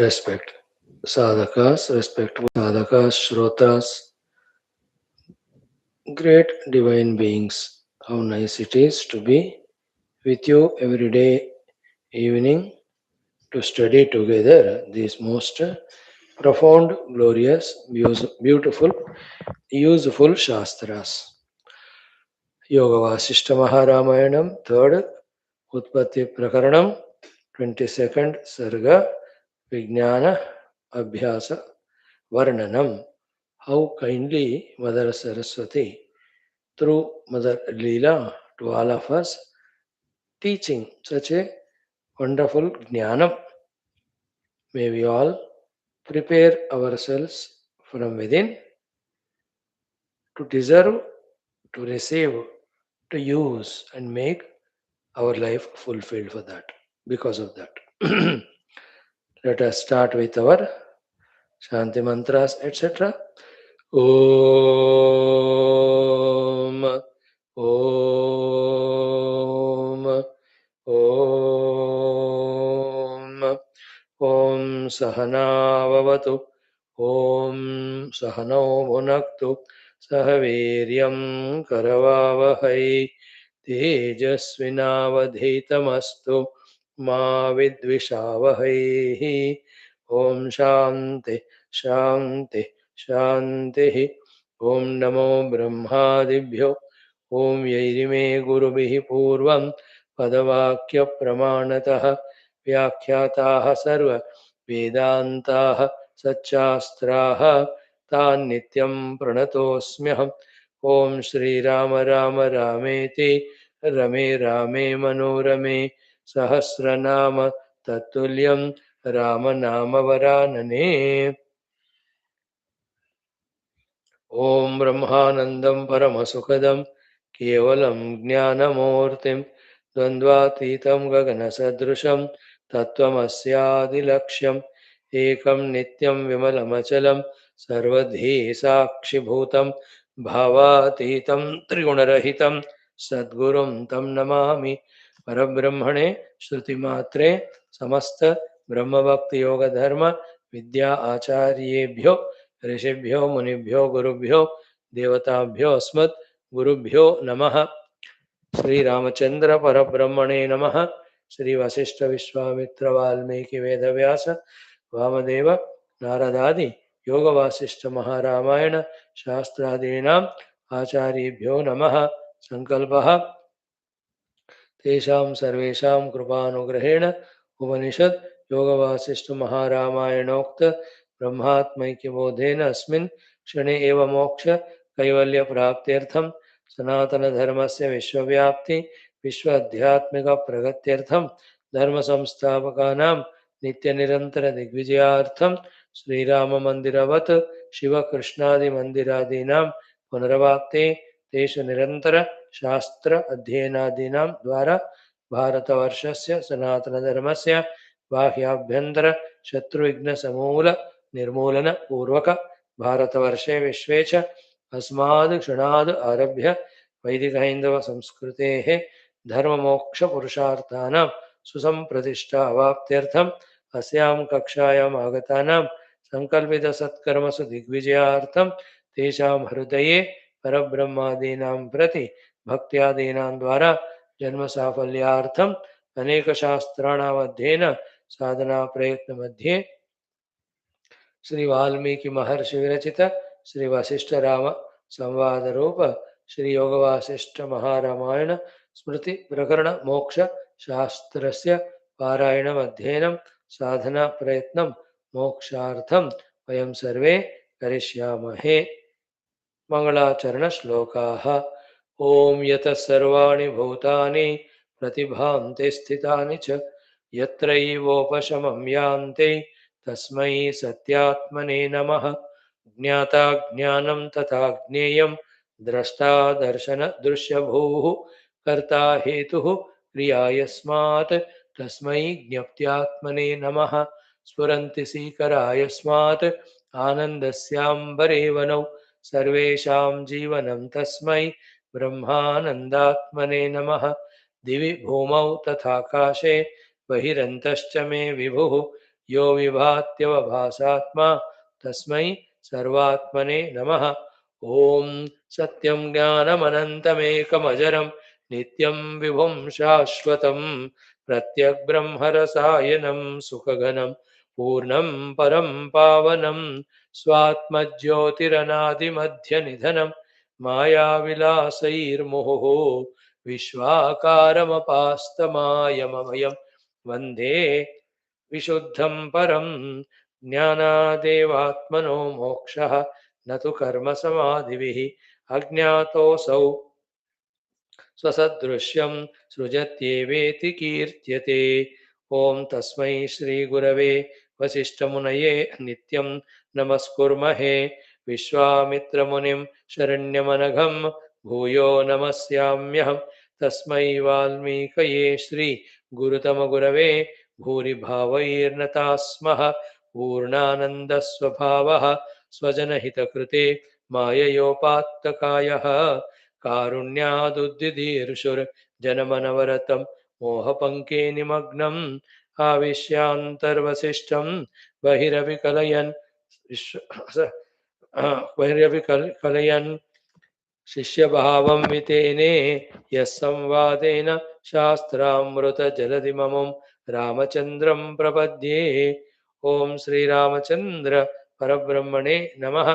Respect sadhakas, respect sadhakas, shrotas, great divine beings. How nice it is to be with you every day evening to study together these most profound, glorious, beautiful, useful Shastras. Yoga Vaashishtha Maha Ramayanam, 3rd, Utpatthi Prakaranam, 22nd SARGA, VIGNANA, ABHYASA, VARNANAM. How kindly Mother Saraswati, through Mother Leela, to all of us, teaching such a wonderful Jnanam. May we all prepare ourselves from within to deserve, to receive, to use, and make our life fulfilled for that. Because of that, let us start with our Shanti mantras, etc. Om, Om, Om, Om Sahana Vavatu, Om Sahano Bhunaktu, Sahaviryam Karavavahai, Tejasvinavadhitamastu, Ma Vidvishavahai. Om Shanti, Shanti, Shanti. Om Namo Brahmadibhyo. Om Yairime Gurubihi Purvam Padavakya Pramanatah Vyakhyatāः sarva Vedantāः Satchāstrāः Tān Nityam Pranatosmyaham. Om Shri Rama Rama Rameti Rame Rame Manorame Sahasranama Tatulyam Ramanama Varanane. Om Brahmanandam Paramasukadam Kevalam Jnanamurtim Dvandvatitam Gaganasadrusham Tattvamasyaadilaksham Ekam Nityam Vimalamachalam Sarvadhi Sakshibhutam Bhavatitam Trigunarahitam Sadgurum Tam Namami Parabrahmane Shruti Matre Samasta Brahma Bhakti Yoga Dharma Vidya Acharyebhyo ऋषिभ्यो मुनिभ्यो गुरुभ्यो देवताभ्यो अस्मत् गुरुभ्यो नमः. श्री रामचंद्र परब्रह्मणे नमः. श्री वशिष्ठ विश्वामित्र वाल्मीकि वेदव्यास वामदेव नारदादि योग वासिष्ठ महारामायण शास्त्रादीनाम् आचार्येभ्यो नमः. संकल्पः तेषां सर्वेषां कृपानुग्रहेण उपनिषद योग वासिष्ठ महारामायणोक्त ब्रह्मात्मैक्यबोधेन अस्मिन् क्षणे एव मोक्ष कैवल्य प्राप्त्यर्थं सनातन धर्मस्य विश्वव्याप्ति विश्व आध्यात्मिक प्रगत्यर्थं धर्म संस्थापकानां नित्य निरंतर दिग्विजयार्थं श्रीराम मंदिरवत् शिव कृष्णादि मंदिरादीनां पुनर्वाप्ते तेषु निरंतर शास्त्र अध्ययनादीनां द्वारा भारतवर्षस्य सनातन धर्मस्य बाह्याभ्यंतर शत्रुविघ्न समूल निर्मूलन पूर्वक भारतवर्षे विश्वे च अस्माद् क्षणाद् आरभ्य वैदिक हैंदव संस्कृतेः धर्ममोक्ष पुरुषार्थानां सुसंप्रतिष्ठा अवाप्त्यर्थम् अस्यां कक्षायाम् आगतानां संकल्पित सत्कर्मसु दिग्विजयार्थं तेषां हृदये परब्रह्मादीनां प्रति भक्त्यादीनां द्वारा जन्म साफल्यार्थम् अनेक शास्त्राणाम् अध्ययन साधना प्रयत्न मध्ये श्री वाल्मीकि महर्षि विरचित श्री वशिष्ठ राम संवाद रूप श्री योग वासिष्ठ महारामायण स्मृति प्रकरण मोक्ष शास्त्रस्य पारायणम् अध्ययनं साधना प्रयत्नं मोक्षार्थं वयं सर्वे करिष्यामहे. मंगलाचरण श्लोकाः. ओम यतः सर्वाणि भूतानि प्रतिभान्ते स्थितानि च यत्रैवोपशमं यान्ति तस्मै सत्यात्मने नमः. ज्ञाता ज्ञानं तथा ज्ञेयं द्रष्टा दर्शन दृश्यभूः कर्ता हेतुः क्रिया यस्मात् तस्मै ज्ञप्त्यात्मने नमः. स्फुरन्ति सीकरा यस्मात् आनन्दस्याम्बरे वनौ सर्वेषां जीवनं तस्मै ब्रह्मानन्दात्मने नमः. दिवि भूमौ तथाकाशे बहिरन्तश्च मे विभुः यो विभात्यवभासात्मा तस्मै सर्वात्मने नमः। ॐ सत्यं ज्ञानमनन्तमेकमजरं नित्यं विभुं शाश्वतं प्रत्यग्ब्रह्मरसायनं सुखघनं पूर्णं परं पावनं स्वात्मज्योतिरनादिमध्यनिधनं मायाविलासैर्मुहुः विश्वाकारमपास्तमायमभयं वन्दे विशुद्धं परं ज्ञानादेवात्मनो मोक्षः न तु कर्मसमाधिभिः अज्ञातोऽसौ स्वसदृश्यं सृजत्येवेति कीर्त्यते। ॐ तस्मै श्रीगुरवे वसिष्ठमुनये नित्यं नमस्कुर्महे। विश्वामित्रमुनिं शरण्यमनघं भूयो नमस्याम्यहं। तस्मै वाल्मीकये श्रीगुरुतमगुरवे भूरिभावैर्नताः स्मः। पूर्णानन्दस्वभावः स्वजनहितकृते माययोपात्तकायः कारुण्यादुद्दिदीर्षुर्जनमनवरतं मोहपङ्के निमग्नम् आविश्यान्तर्वसिष्ठं बहिरविकलयन् बहिरविकलयन् शिष्यभावं वितेने यः संवादेन शास्त्रामृतजलधिममुं रामचन्द्रं प्रपद्ये। ॐ श्रीरामचन्द्र परब्रह्मणे नमः।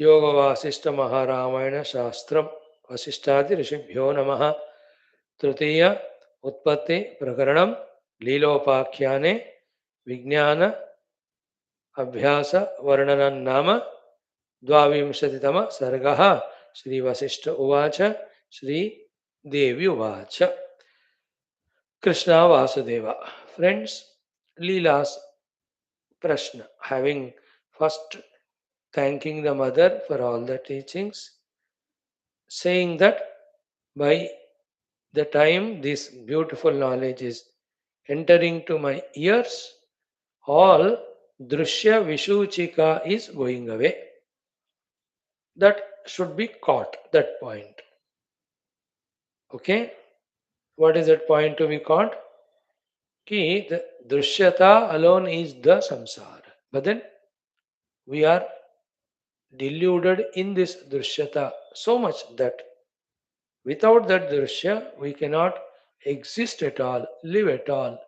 योग वासिष्ठ महारामायण शास्त्रम वशिष्ठादि ऋषिभ्यो नमः। तृतीय उत्पत्ति प्रकरणम लीलोपाख्याने विज्ञान अभ्यास वर्णनं नाम द्वाविंशतितम सर्गः। श्री वशिष्ठ उवाच श्री देवी उवाच कृष्ण वासुदेव। फ्रेंड्स, लीला's प्रश्न, having first thanking the mother for all the teachings, saying that by the time this beautiful knowledge is entering to my ears, all Drushya Vishuchika is going away. That should be caught, that point. Okay? What is that point to be caught? Ki the Drishyata alone is the samsara. But then we are deluded in this Drishyata so much that without that Drishya, we cannot exist at all, live at all,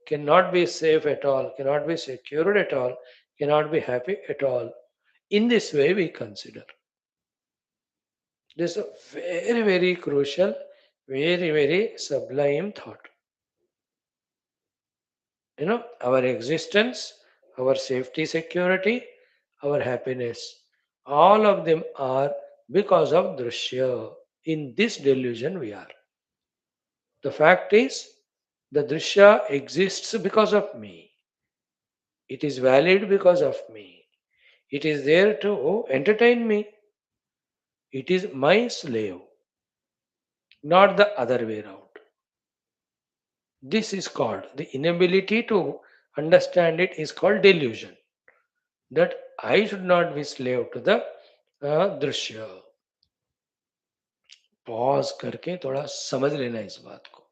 cannot be safe at all, cannot be secured at all, cannot be happy at all. In this way, we consider. This is a very, very crucial, very, very sublime thought. You know, our existence, our safety, security, our happiness, all of them are because of Drishya. In this delusion, we are. The fact is, the Drishya exists because of me. It is valid because of me. It is there to entertain me. It is my slave, not the other way around. This is called the inability to understand it is called delusion. That I should not be slave to the दृश्य. Pause करके थोड़ा समझ लेना इस बात को.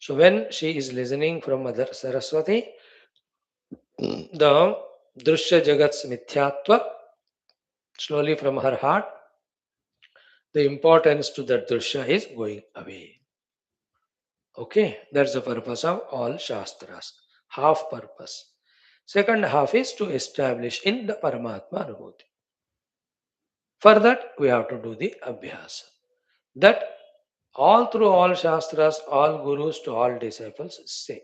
So when she is listening from Mother Saraswati, the Drishya Jagat's Mithyatva, slowly from her heart, the importance to that Drishya is going away. Okay, that's the purpose of all Shastras. Half purpose. Second half is to establish in the Paramatma Anubhuti. For that, we have to do the Abhyasa. That all through all Shastras, all Gurus to all disciples say.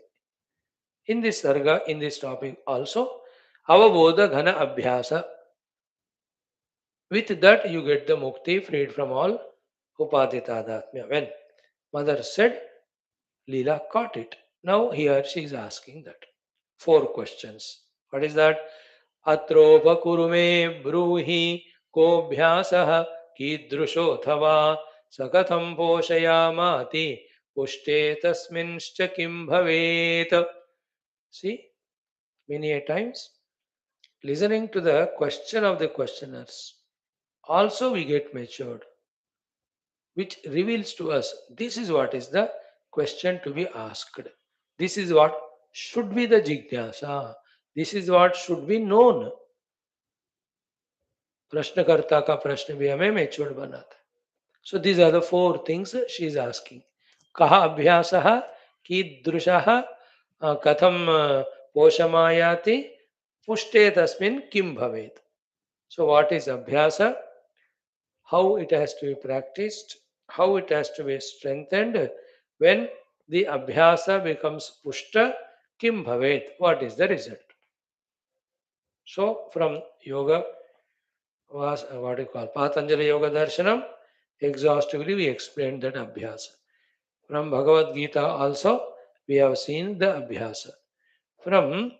In this Sarga, in this topic also, Avabodha Ghana Abhyasa. With that, you get the Mukti, freed from all Upaditadatmya. When Mother said, Leela caught it. Now here she is asking that. 4 questions. What is that? Atropakuru me bruhi kobhyasah kidrushotava sakatham poshayamati pushte tasminscha kim bhavet. See, many a times listening to the question of the questioners, also we get matured, which reveals to us this is what is the question to be asked. This is what should be the jigyasa. This is what should be known. प्रश्नकर्ता का प्रश्न भी हमें mature बनाता है. So these are the four things she is asking. कहा अभ्यासः कीदृशः कथं पोषमायाति पुष्टे तस्मिन् किं भवेत्. So what is abhyasa? How it has to be practiced, how it has to be strengthened. When the abhyasa becomes pushta, kim bhavet, what is the result? So from yoga was what you call Patanjali Yoga Darshanam, exhaustively we explained that abhyasa. From Bhagavad Gita also we have seen the abhyasa. From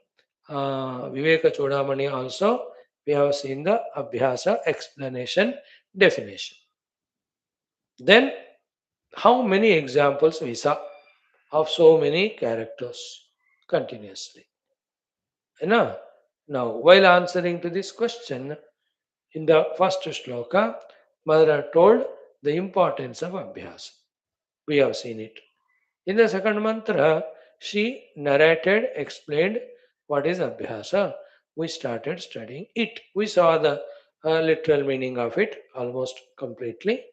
Viveka Chodamani also we have seen the abhyasa explanation, definition. Then how many examples we saw of so many characters continuously. You know? Now, while answering to this question, in the first shloka, Mother told the importance of abhyasa. We have seen it. In the second mantra, she narrated, explained what is abhyasa. We started studying it. We saw the literal meaning of it almost completely.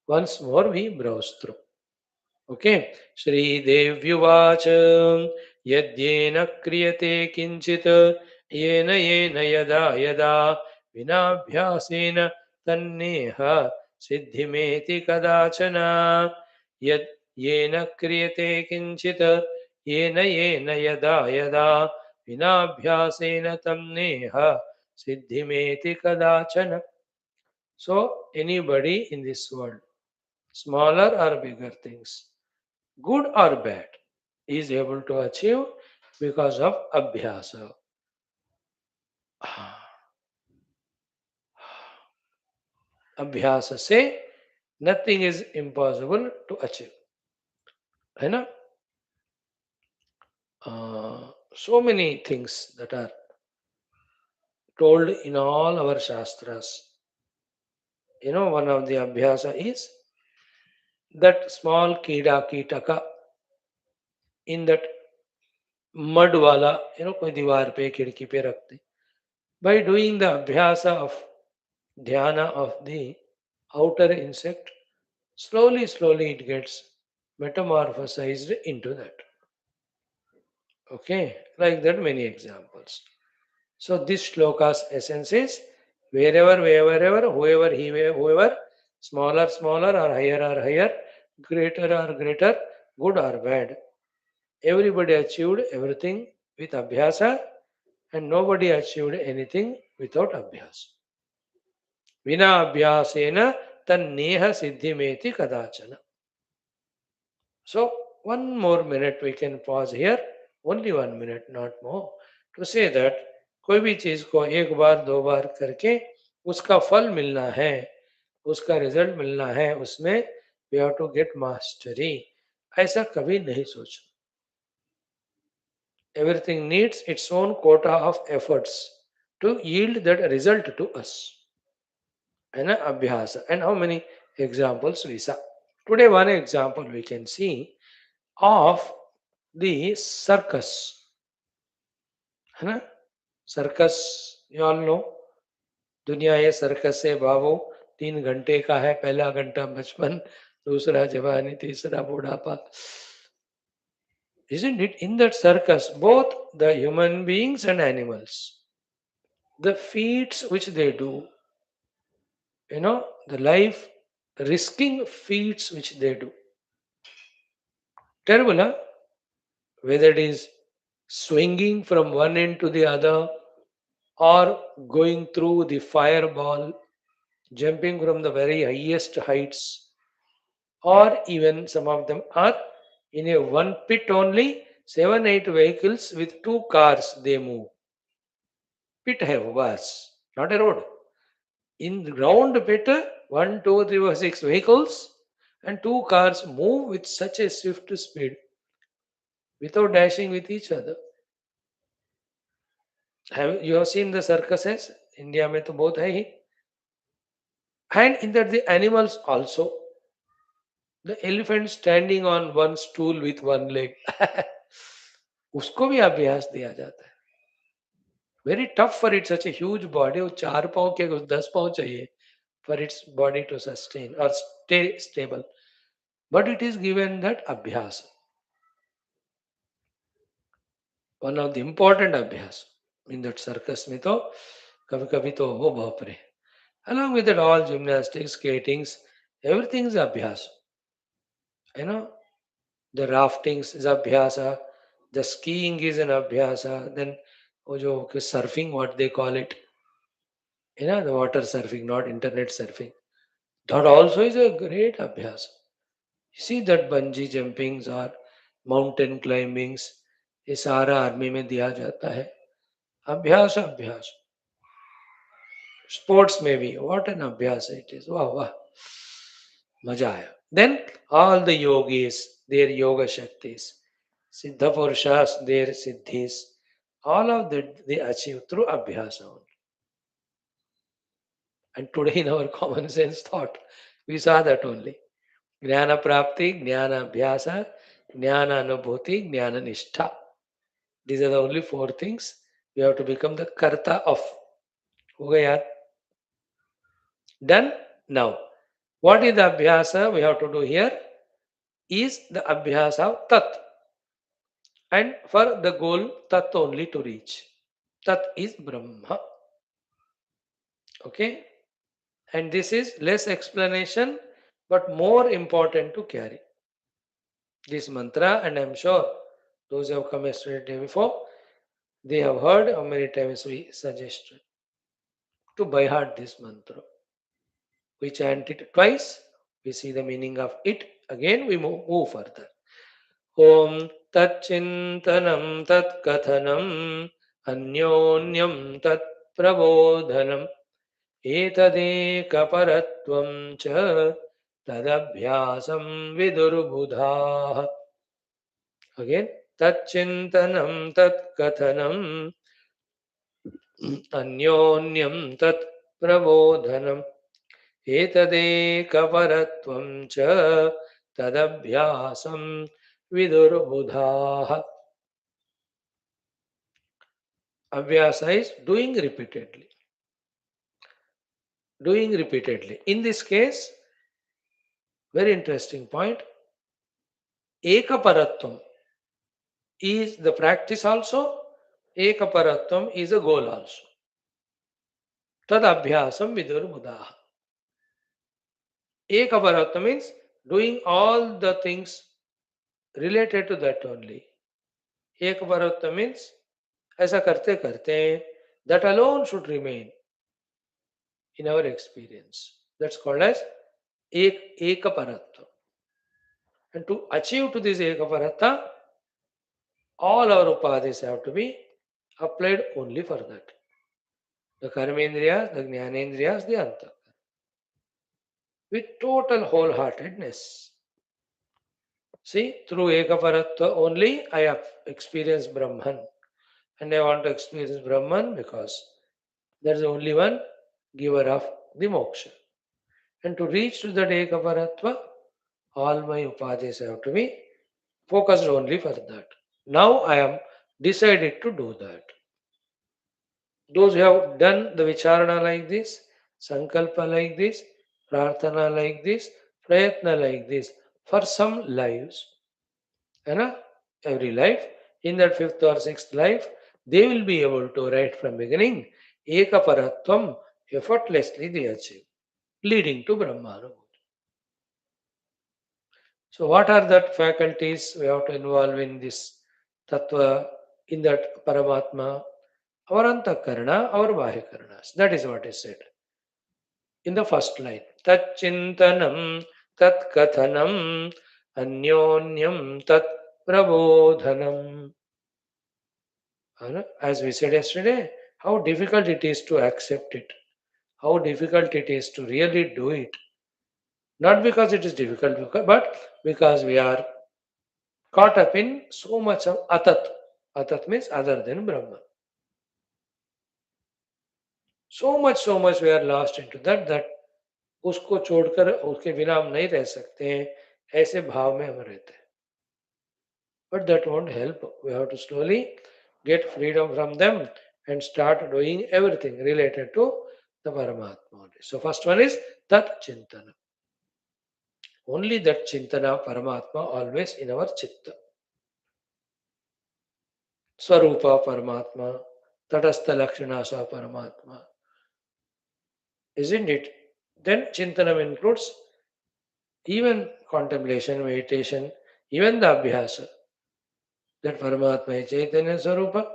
Once more, we browse through. Okay श्रीदेव्युवाच यद्येन क्रियते किंचित येन येन यदा यदा विनाभ्यासेन तन्नेह सिद्धिमेति कदाचन यद् येन क्रियते किंचित येन येन यदा यदा विनाभ्यासेन तन्नेह सिद्धिमेति कदाचन. So anybody in this world, smaller or bigger things, good or bad, is able to achieve because of abhyasa. Abhyasa से nothing is impossible to achieve. है ना? So many things that are told in all our shastras. You know, one of the abhyasa is that small kida kitaka in that mud wala, कोई दीवार पे खिड़की पे रखते. By doing the abhyasa of dhyana of the outer insect, slowly, slowly it gets metamorphosized into that. Okay, like that, many examples. So, this shloka's essence is wherever, wherever, whoever, smaller, smaller, or higher, greater or greater, good or bad, everybody achieved everything with abhyasa, and nobody achieved anything without abhyasa. Vina abhyasena tanneha siddhimeti kadachana. So, one more minute we can pause here, only 1 minute, not more, to say that कोई भी चीज को एक बार दो बार करके उसका फल मिलना है, उसका रिजल्ट मिलना है, उसमें we have to get mastery. ऐसा कभी नहीं सोचना. Everything needs its own quota of efforts to yield that result to us. And abhyasa. And how many examples we saw? Today, one example we can see of the circus. है ना? Circus, you all know. दुनिया ये circus से भावो 3 घंटे का है. पहला घंटा बचपन, दूसरा जवानी, तीसरा बुढ़ापा. Isn't it? In that circus, both the human beings and animals, the feats which they do, the life risking feats which they do. Terrible, huh? Whether it is swinging from one end to the other, or going through the fireball, jumping from the very highest heights, or even some of them are in a one pit only, 7-8 vehicles with 2 cars they move. Pit hai wo bas, not a road. In the ground pit, 1, 2, 3, 4, 6 vehicles and 2 cars move with such a swift speed without dashing with each other. You have seen the circuses? India mein to bahut hai hi. And in that the animals also. The elephant standing on one stool with one leg. उसको भी अभ्यास दिया जाता है. Very tough for it, such a huge body. वो 4 पाँव के कुछ 10 पाँव चाहिए for its body to sustain or stay stable. But it is given that abhyas, one of the important abhyas. In that circus में तो कभी कभी तो हो बाप रे. Along with that, all gymnastics, skatings, everything is abhyas. You know, the raftings is abhyasa, the skiing is an abhyasa, then वो जो surfing, what they call it, the water surfing, not internet surfing. That also is a great abhyasa. You see that bungee jumpings or mountain climbings, ये सारा army में दिया जाता है. अभ्यास अभ्यास. स्पोर्ट्स में भी what an अभ्यास it is. वाह वाह, मजा आया. Then all the yogis, their yoga shaktis, siddha purushas, their siddhis, all of that they achieve through abhyasa only. And today in our common sense thought, we saw that only. Jnana prapti, jnana abhyasa, jnana anubhuti, jnana nishtha. These are the only 4 things we have to become the karta of. हो गया यार. Done. Now, what is the abhyasa we have to do here? Is the abhyasa of tat. And for the goal, tat only to reach. Tat is Brahma. Okay? And this is less explanation, but more important to carry. This mantra, and I'm sure those who have come yesterday before, they have heard how many times we suggested to by heart this mantra. We chant it twice, we see the meaning of it, again we move further. Om Tat Chintanam Tat Kathanam Anyonyam Tat Prabodhanam Etadekaparatvam Cha Tadabhyasam Vidurbudha. Again, Tat Chintanam Tat Kathanam Anyonyam Tat Prabodhanam Etadekaparatvam Cha Tadabhyasam Vidurbudha. Abhyasa is doing repeatedly. Doing repeatedly. In this case, very interesting point, Ekaparatvam is the practice also, Ekaparatvam is a goal also. Tad abhyasam vidurbudha. Ekaparatvam means doing all the things related to that only. Ekaparatvam means ऐसा करते करते, that alone should remain in our experience. That's called as Ekaparatvam. And to achieve to this Ekaparatta, all our upadhis have to be applied only for that. The karmendriyas, the jnanendriyas, the antahkara. With total wholeheartedness. See, through Ekaparatva only I have experienced Brahman. And I want to experience Brahman because there is only one giver of the moksha. And to reach to that Ekaparatva, all my upadhis have to be focused only for that. Now I am decided to do that. Those who have done the vicharana like this, sankalpa like this, prarthana like this, prayatna like this, for some lives, every life, in that 5th or 6th life, they will be able to, right from beginning, ekaparatvam, effortlessly they achieve, leading to Brahmanubhuti. So what are that faculties we have to involve in this tattva, in that Paramatma? Our antakarana, our bahikaranas. That is what is said in the first line. Tat chintanam, tat kathanam, anyonyam, tat prabodhanam. As we said yesterday, how difficult it is to accept it. How difficult it is to really do it. Not because it is difficult, but because we are caught up in so much of atat. Atat means other than Brahman. So much we are lost into that उसको छोड़कर उसके बिना हम नहीं रह सकते हैं. ऐसे भाव में हम रहते हैं. But that won't help. We have to slowly get freedom from them and start doing everything related to the Paramatma only. So first one is Tat Chintana. Only that Chintana Paramatma always in our Chitta. Swarupa Paramatma, Tatastha Lakshanasa Paramatma. Isn't it? Then Chintanam includes even contemplation, meditation, even the Abhyasa. That Paramatma is Chaitanya Swarupa.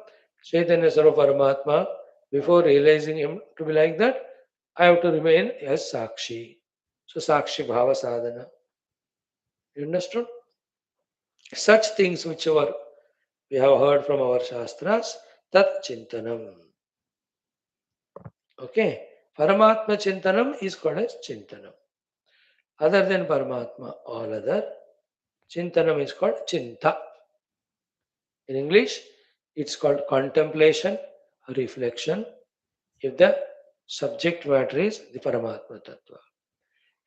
Chaitanya Swarupa Paramatma, before realizing him to be like that, I have to remain as Sakshi. So Sakshi Bhava Sadhana. You understood? Such things whichever we have heard from our Shastras, Tat Chintanam. Okay? Paramatma Chintanam is called as Chintanam. Other than Paramatma, all other Chintanam is called Chinta. In English, it's called contemplation, reflection, if the subject matter is the Paramatma Tattva.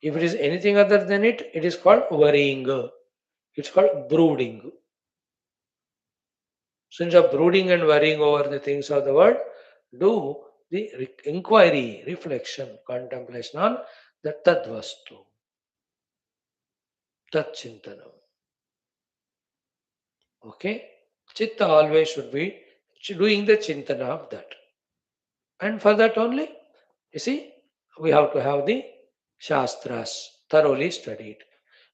If it is anything other than it, it is called worrying. It's called brooding. Since of brooding and worrying over the things of the world, do the inquiry, reflection, contemplation on the Tadvastu, Tat Chintanam. Okay? Chitta always should be doing the Chintana of that. And for that only, you see, we have to have the Shastras thoroughly studied,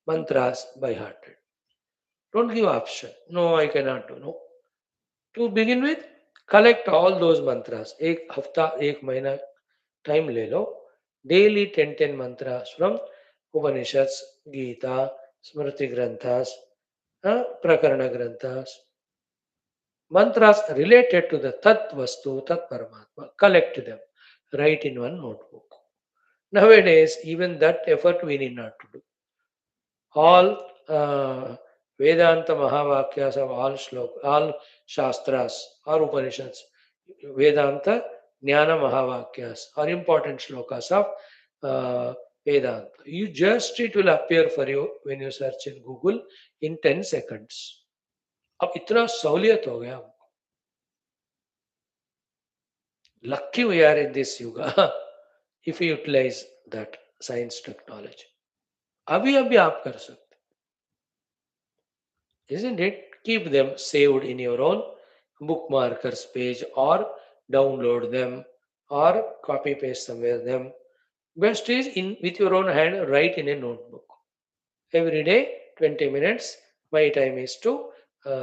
mantras by hearted. Don't give option. No, I cannot do. No. To begin with, collect all those mantras. एक हफ्ता एक महीना time ले लो. Daily 10 mantras from Upanishads, Gita, Smriti Granthas, Prakarana Granthas. Mantras related to the Tat Vastu, Tat Paramatma. Collect them. Write in one notebook. Nowadays, even that effort we need not to do. All Vedanta Mahavakyas of all all Shastras or Upanishads, Vedanta, Jnana Mahavakyas are important shlokas of Vedanta. It will appear for you when you search in Google in 10 seconds. अब इतना सहूलियत हो गया. Lucky we are in this yuga if we utilize that science technology. अभी अभी आप कर सकते. Isn't it? Keep them saved in your own bookmarkers page or download them or copy paste somewhere them. Best is in with your own hand, write in a notebook. Every day, 20 minutes, my time is to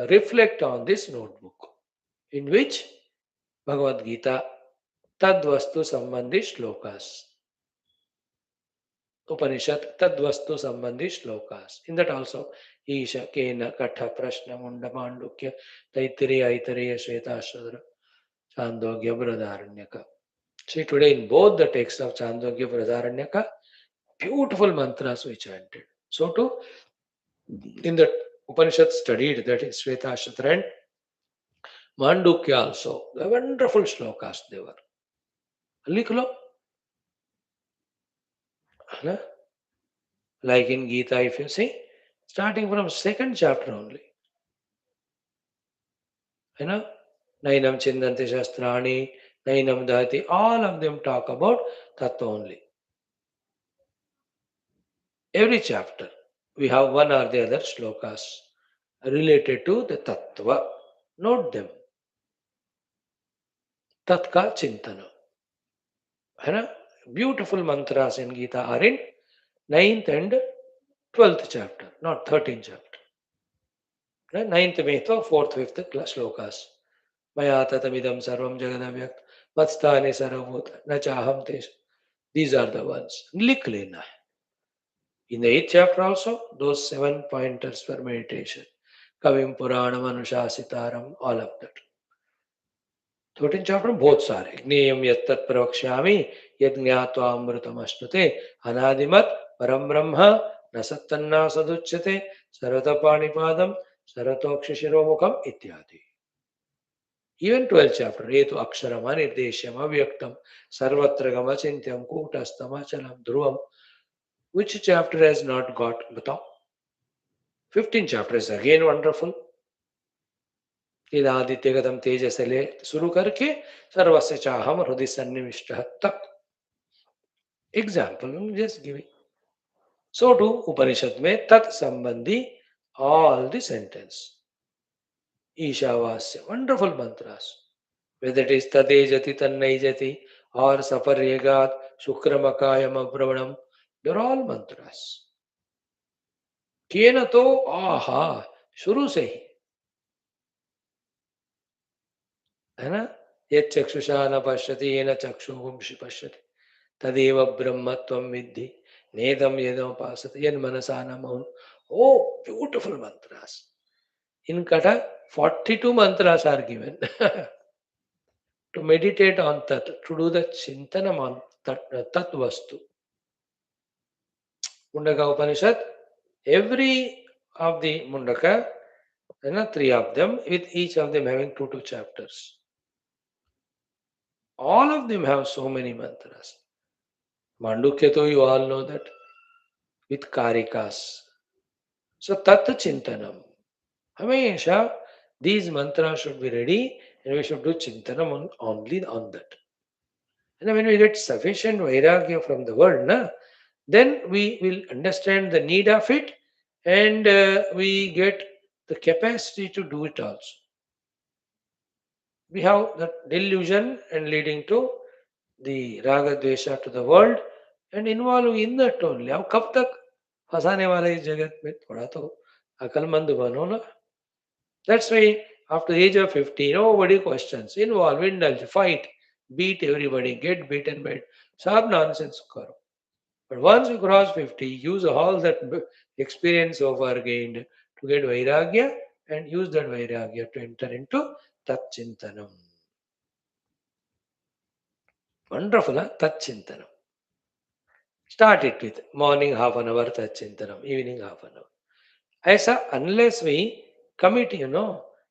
reflect on this notebook, in which Bhagavad Gita, Tadvastu Sambandhi Shlokas, Upanishad, Tadvastu Sambandhi Shlokas. In that also, Isha, Kena, Katha, Prashna, Munda, Mandukya, Taittiriya, Aitareya, Shvetashadra, Chandogya, Bradaranyaka. See, today in both the texts of Chandogya, Bradaranyaka, beautiful mantras we chanted. So too, in the Upanishad studied, that is Shvetashadra and Mandukya also, the wonderful shlokas they were. लिख लो, है ना? Like in Gita, if you see, starting from second chapter only, है ना? Nainam Chindanti Shastrani, Nainam Dati, all of them talk about Tattva only. Every chapter, we have one or the other shlokas related to the Tattva. Note them. Tatka Chintana. है ना? Beautiful mantras in Gita are in 9th and 12th chapter, not 13th chapter. 9th में तो 4th, 5th shlokas. मया ततमिदं सर्वं जगदव्यक्त मत्स्थाने सर्वभूत न चाहम तेषु. These are the ones. लिख लेना है. In the 8th chapter also, those 7 pointers for meditation. Kavim Puranam Anushasitaram, all of that. 13th chapter, बहुत सारे. ज्ञेयं यत्तत् प्रवक्ष्यामि यज्ञात्वा अमृतम् अश्नुते अनादिमत् परम ब्रह्म न सत्तन्ना सदुच्यते सर्वतः पाणिपादम सर्वतोक्षिशिरोमुखम इत्यादि. Even 12th chapter, ये तो अक्षरम अनिर्देश्यम अव्यक्तम सर्वत्र गमचिन्त्यम कूटस्थम अचलम ध्रुवम. Which chapter has not got बताओ? 15 chapter is again wonderful. इदादित्यगतम तेज से ले शुरू करके सर्वस्य चाहम हृदय सन्निविष्ट तक. Example, I'm just giving. So too Upanishad में tat संबंधी all the sentence. Ishavasya, wonderful mantras. Whether it is tadejati tannejati or saparyegat शुक्रमकायम अब्रवणम, they're all mantras. केन तो आहा, शुरू से ही है ना. ये चक्षुषा न पश्यति येन चक्षुगुंषि पश्यति तदेव ब्रह्मत्वं विद्धि नेदम येदम उपासते यन मनसा न मौन. Oh, beautiful mantras. In Kata, 42 mantras are given to meditate on Tat, to do the Chintanam on Tat Vastu. Mundaka Upanishad, every of the Mundaka, three of them, with each of them having two chapters. All of them have so many mantras. Mandukya, you all know that, with Karikas. So Tat Chintanam. Hamesha, these mantras should be ready and we should do Chintanam only on that. And when we get sufficient vairagya from the world, then we will understand the need of it and we get the capacity to do it also. We have that delusion and leading to the raga dvesha to the world and involving in that only. अब कब तक फंसाने वाला इस जगत में, थोड़ा तो अकलमंद बनो ना. That's why after the age of 50, nobody questions. Involve, indulge, fight, beat everybody, get beaten by it. Sab nonsense karo. But once you cross 50, use all that experience so far gained to get vairagya and use that vairagya to enter into Tat Chintanam. Wonderful, huh? Tat Chintanam. Start it with morning half an hour Tat Chintanam, evening half an hour. Aisa, unless we commit,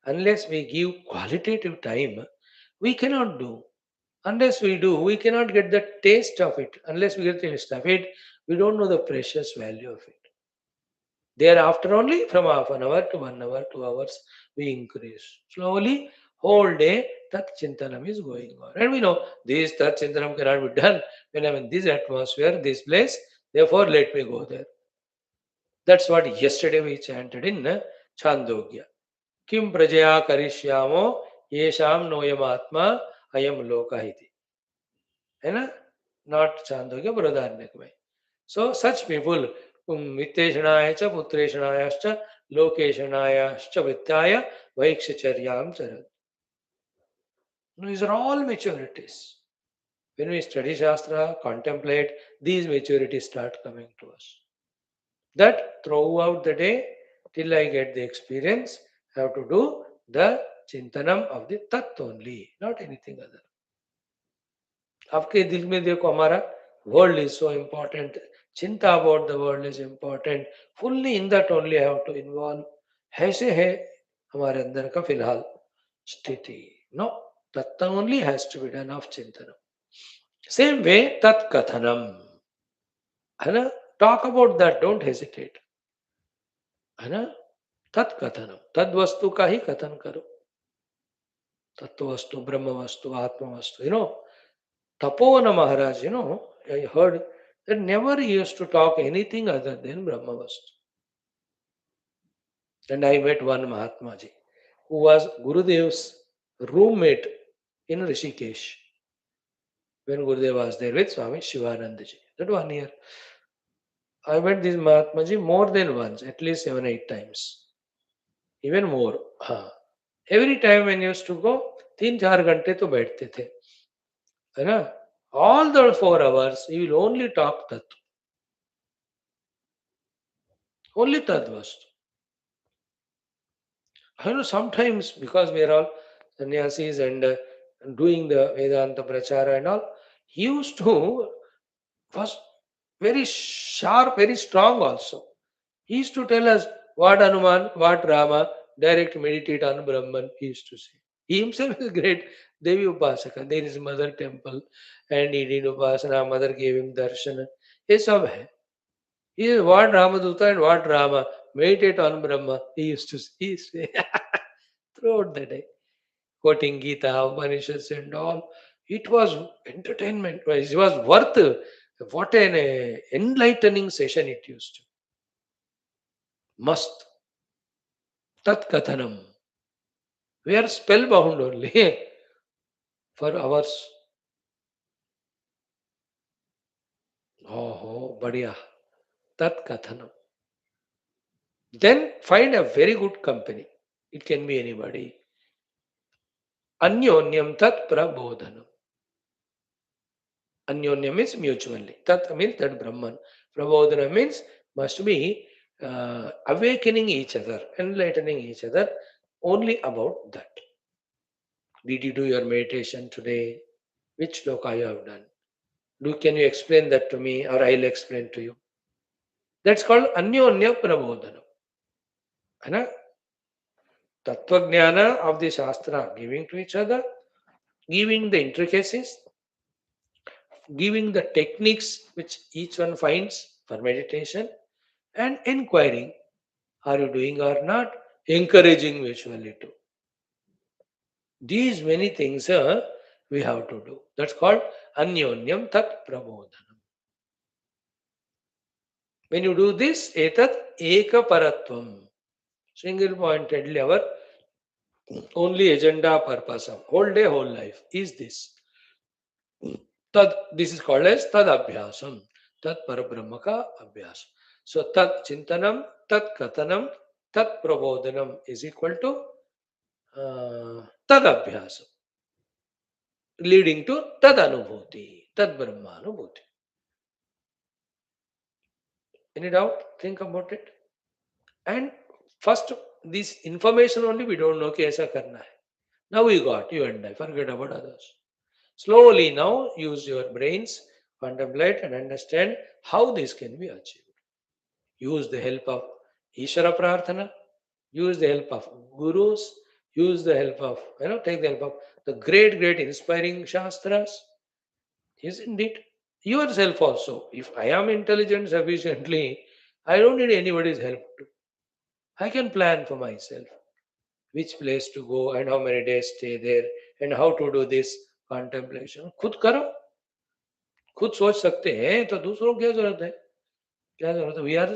unless we give qualitative time, we cannot do. Unless we do, we cannot get the taste of it. Unless we get the taste of it, we don't know the precious value of it. Thereafter only from half an hour to 1 hour, 2 hours, we increase. Slowly, whole day, Tat Chintanam is going on. And we know this Tat Chintanam cannot be done when I'm in this atmosphere, this place. Therefore, let me go there. That's what yesterday we chanted in Chandogya. Kim prajaya karishyamo yesham noyam atma ayam lokahiti. Not Chandogya, Bradarnyakmai. So such people, Vitteshanaya cha Puttreshanayascha Lokeshanayascha Vittaya Vaikshacharyam Charat. These are all maturities. When we study Shastra, contemplate, these maturities start coming to us. That throughout the day, till I get the experience, I have to do the Chintanam of the Tat only, not anything other. आपके दिल में देखो हमारा world is so important, चिंता about the world is important, fully in that only I have to involve. ऐसे है हमारे अंदर का फिलहाल स्थिति. No, tatta only has to be done of chintanam. Same way tat kathanam, है ना. Talk about that, don't hesitate, है ना. tat kathanam, तद वस्तु का ही कथन करो. तत्व वस्तु, ब्रह्म वस्तु, आत्मा वस्तु. Tapona Maharaj, I heard that never he used to talk anything other than Brahmavastu. And I met one Mahatmaji who was Gurudev's roommate in Rishikesh when Gurudev was there with Swami Shivanandaji. That 1 year. I met this Mahatmaji more than once, at least 7, 8 times. Even more. Every time when he used to go, 3-4 घंटे तो बैठते थे. है ना. All the 4 hours, he will only talk Tat. Only Tad Vastu. Sometimes because we are all sannyasis and doing the Vedanta Prachara and all, he used to, was very sharp, very strong also. He used to tell us what Hanuman, what Rama, direct meditate on Brahman, he used to say. He himself is great Devi Upasaka. There is mother temple and he did Upasana, mother gave him darshan. Ye sab hai. He is what Ramaduta and what Rama. meditate on Brahma. He used to say throughout the day, quoting Gita, Upanishads, and all. It was entertainment. It was worth. What an enlightening session it used to. Must. Tat Kathanam. We are spellbound only for hours. Oh, badhiya. Tat Kathanam. Then find a very good company. It can be anybody. Anyonyam tat prabodhanam. Anyonyam means mutually. Tat means that Brahman. Prabodhana means must be awakening each other, enlightening each other only about that. Did you do your meditation today? Which sloka you have done? Can you explain that to me or I'll explain to you? That's called Anyonya Prabodhana. Tattva Jnana of the Shastra giving to each other, giving the intricacies, giving the techniques which each one finds for meditation, and inquiring, are you doing or not? Encouraging mutually too. These many things we have to do. That's called Anyonyam Tat Prabodhanam. When you do this, Etat Eka Paratvam. Single pointedly, our only agenda purpose of whole day, whole life is this. This is called as Tad Abhyasam. Tad Parabrahmaka Abhyasam. So Tad Chintanam, Tad Kathanam, Tad Prabodhanam is equal to Tad Abhyasam, leading to Tad Anubhuti, Tad Brahma Anubhuti. Any doubt? Think about it. And first, this information only we don't know कि ऐसा करना है. Now we got, you and I, forget about others. Slowly now use your brains, contemplate and understand how this can be achieved. Use the help of Ishvara Prarthana, use the help of gurus, use the help of, take the help of the great, great inspiring Shastras. Isn't it? Yourself also. If I am intelligent sufficiently, I don't need anybody's help. I can plan for myself which place to go and how many days stay there and how to do this contemplation. खुद करो, खुद सोच सकते हैं तो दूसरों को क्या जरूरत है? क्या जरूरत है? We are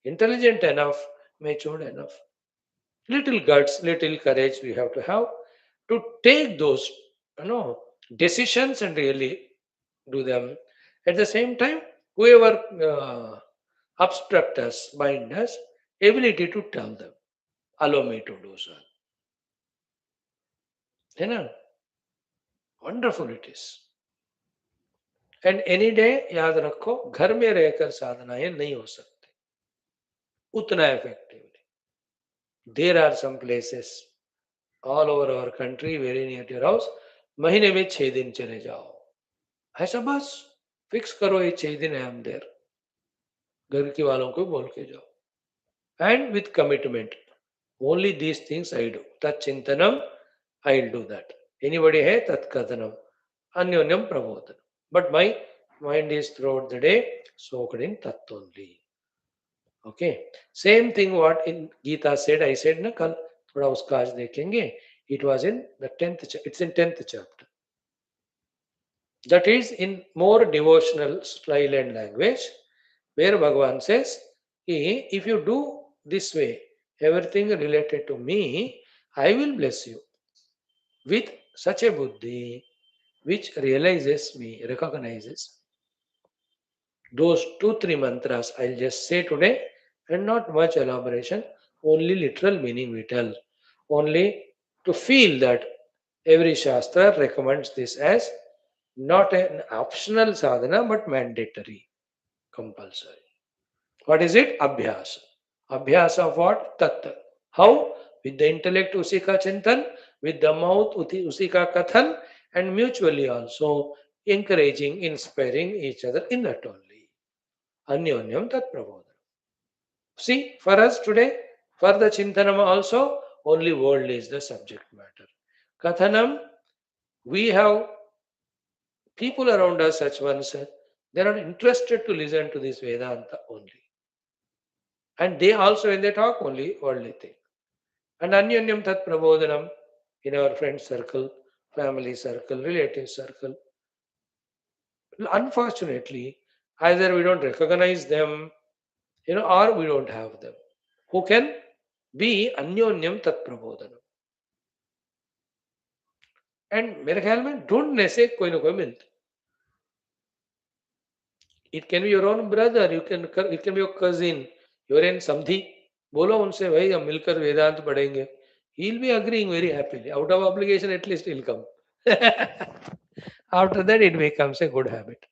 intelligent enough, matured enough. Little guts, little courage we have to take those, decisions and really do them. At the same time, whoever obstruct us, bind us, ability to tell them, allow me to do so. Wonderful it is. And any day याद रखो, घर में रहकर साधनाएं नहीं हो सकती उतना effectively. There are some places all over our country very near your house, महीने में 6 दिन चले जाओ. ऐसा बस फिक्स करो, ये 6 दिन है हम देर. घर के वालों को बोल के जाओ. And with commitment, only these things I do. तत्चिंतनम, I will do that. Anybody है तत्कथनम, अन्योन्यम प्रबोधनम. But my mind is throughout the day soaked in Tat only. Okay. Same thing what in Gita said, I said na kal, thoda uska aaj dekhenge. It was in the 10th, it's in 10th chapter. That is in more devotional style and language, where Bhagavan says, if you do this way, everything related to me, I will bless you with such a buddhi which realizes me, recognizes. Those 2-3 mantras I'll just say today, and not much elaboration, only literal meaning we tell. Only to feel that every Shastra recommends this as not an optional sadhana but mandatory, compulsory. What is it? Abhyasa. Abhyasa of what? Tat. How? With the intellect usi ka chintan, with the mouth usi ka kathan, and mutually also encouraging, inspiring each other in that only. Anyonyam tat prabodhanam. See, for us today, for the Chintanam also, only world is the subject matter. Kathanam, we have people around us, such ones, they are not interested to listen to this Vedanta only. And they also, when they talk, only worldly thing. And anyonyam tat prabodhanam, in our friend circle, family circle, relative circle. Unfortunately, either we don't recognize them, or we don't have them. Who can be anyonyam tat prabodhanam? And मेरे ख्याल में ढूंढने से कोई ना कोई मिलता. It can be your own brother, it can be your cousin, your own samdhi. बोलो उनसे भाई हम मिलकर वेदांत पढ़ेंगे. He'll be agreeing very happily. Out of obligation, at least he'll come. After that, it becomes a good habit.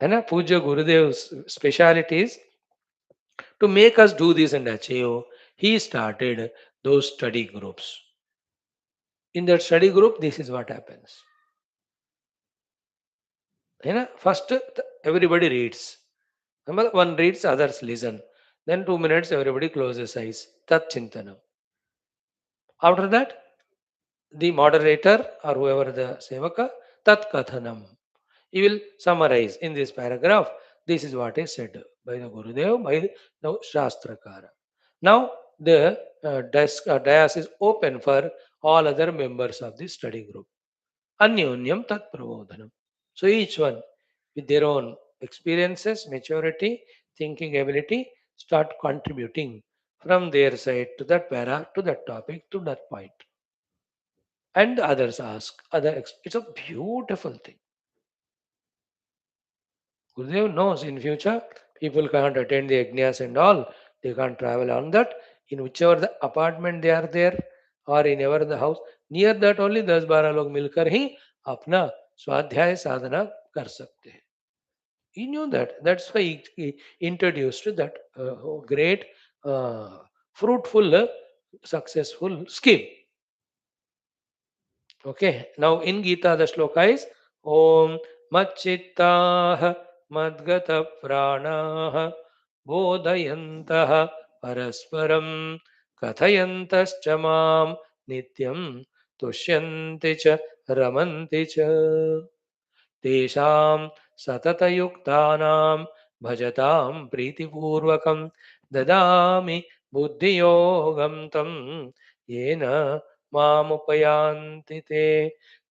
है ना? पूज्य गुरुदेव specialities to make us do this and achieve. He started those study groups. In that study group, this is what happens. First, everybody reads. One reads, others listen. Then 2 minutes, everybody closes eyes. Tat chintanam. After that, the moderator or whoever the sevaka, tat kathanam. He will summarize in this paragraph. This is what is said by the Gurudev, by the now Shastrakara. Now the dais is open for all other members of the study group. Anyonyam tat pravodhanam. So each one with their own experiences, maturity, thinking ability, start contributing from their side to that para, to that topic, to that point. And others ask, it's a beautiful thing. Gurudev knows in future people can't attend the yajnas and all, they can't travel on that. In whichever the apartment they are there or in ever the house, near that only 10-12 लोग मिलकर ही अपना स्वाध्याय साधना कर सकते हैं. He knew that. That's why he introduced that great, fruitful, successful scheme. Okay. Now in Gita, the shloka is Om Machittah Madgata Pranah Bodhayantah Parasparam Kathayantascha Mam Nityam Tushyanti Cha Ramanti Cha तेषां सततयुक्तानां भजतां प्रीतिपूर्वकं ददामि बुद्धियोगं तं येन मामुपयान्ति ते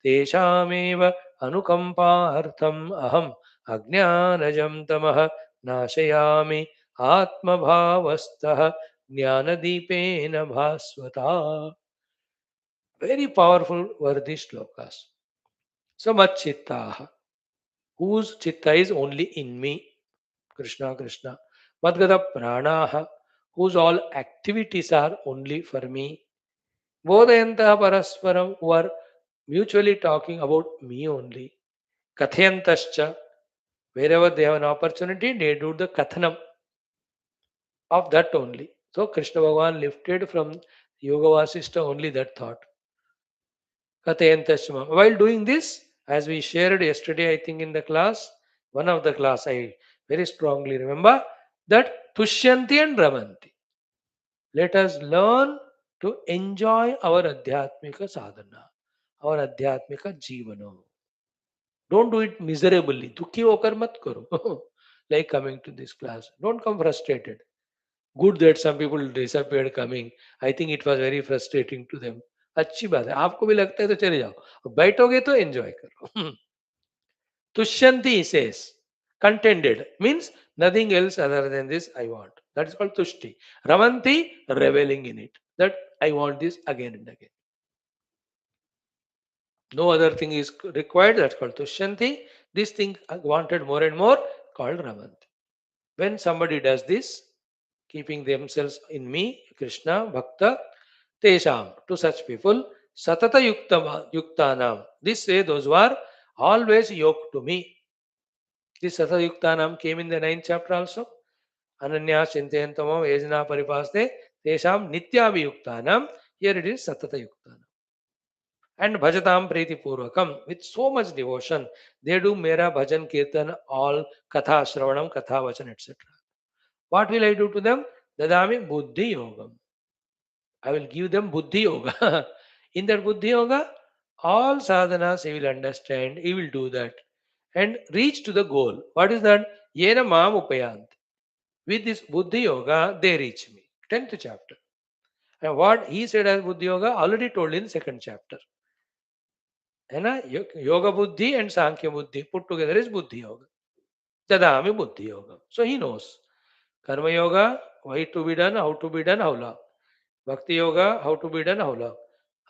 तेषामेव अनुकम्पार्थम् अहम् अज्ञानजं तमः नाशयामि आत्मभावस्थः ज्ञानदीपेन भास्वता. Very powerful were these shlokas. So much chittaha, whose chitta is only in me, Krishna, Krishna. Madgata pranaha, whose all activities are only for me. Bodhayantaha parasparam, who are mutually talking about me only. Kathayantascha, wherever they have an opportunity, they do the kathanam of that only. So Krishna Bhagavan lifted from Yoga Vaashishtha only that thought. Kathayantashma. While doing this, as we shared yesterday, I think in the class, one of the class, I very strongly remember that Tushyanti and Ramanti. Let us learn to enjoy our Adhyatmika sadhana, our Adhyatmika jivana. Don't do it miserably. Dukhi hokar mat karo. Like coming to this class. Don't come frustrated. Good that some people disappeared coming. I think it was very frustrating to them. अच्छी बात है, आपको भी लगता है तो चले जाओ, बैठोगे तो एंजॉय करो. तुष्यंति says contented means nothing else other than this I want. That is called tushti. Ramanti, reveling in it, that I want this again and again. No other thing is required. That's called tushyanti. This thing I wanted more and more, called ramanti. When somebody does this, keeping themselves in me, Krishna, Bhakta, Tesham, to such people, Satata Yuktanam. This say those who are always yoked to me. This Satata Yuktanam came in the 9th chapter also. Ananya Chintayantamam Yajna Paripaste Tesham Nityabhiyuktanam. Here it is Satata Yuktanam. And Bhajatam Priti Purvakam, with so much devotion, they do Mera Bhajan Kirtan, all Katha Shravanam, Katha Vachan, etc. What will I do to them? Dadami Buddhi Yogam. I will give them Buddhi Yoga. In that Buddhi Yoga, all sadhanas he will understand, he will do that and reach to the goal. What is that? Yena Mam Upayant. With this Buddhi Yoga, they reach me. 10th chapter. And what he said as Buddhi Yoga, already told in second chapter. And Yoga Buddhi and Sankhya Buddhi put together is Buddhi Yoga. Tadami Buddhi Yoga. So he knows. Karma Yoga, why to be done, how to be done, how long. Bhakti Yoga, how to be done, how long.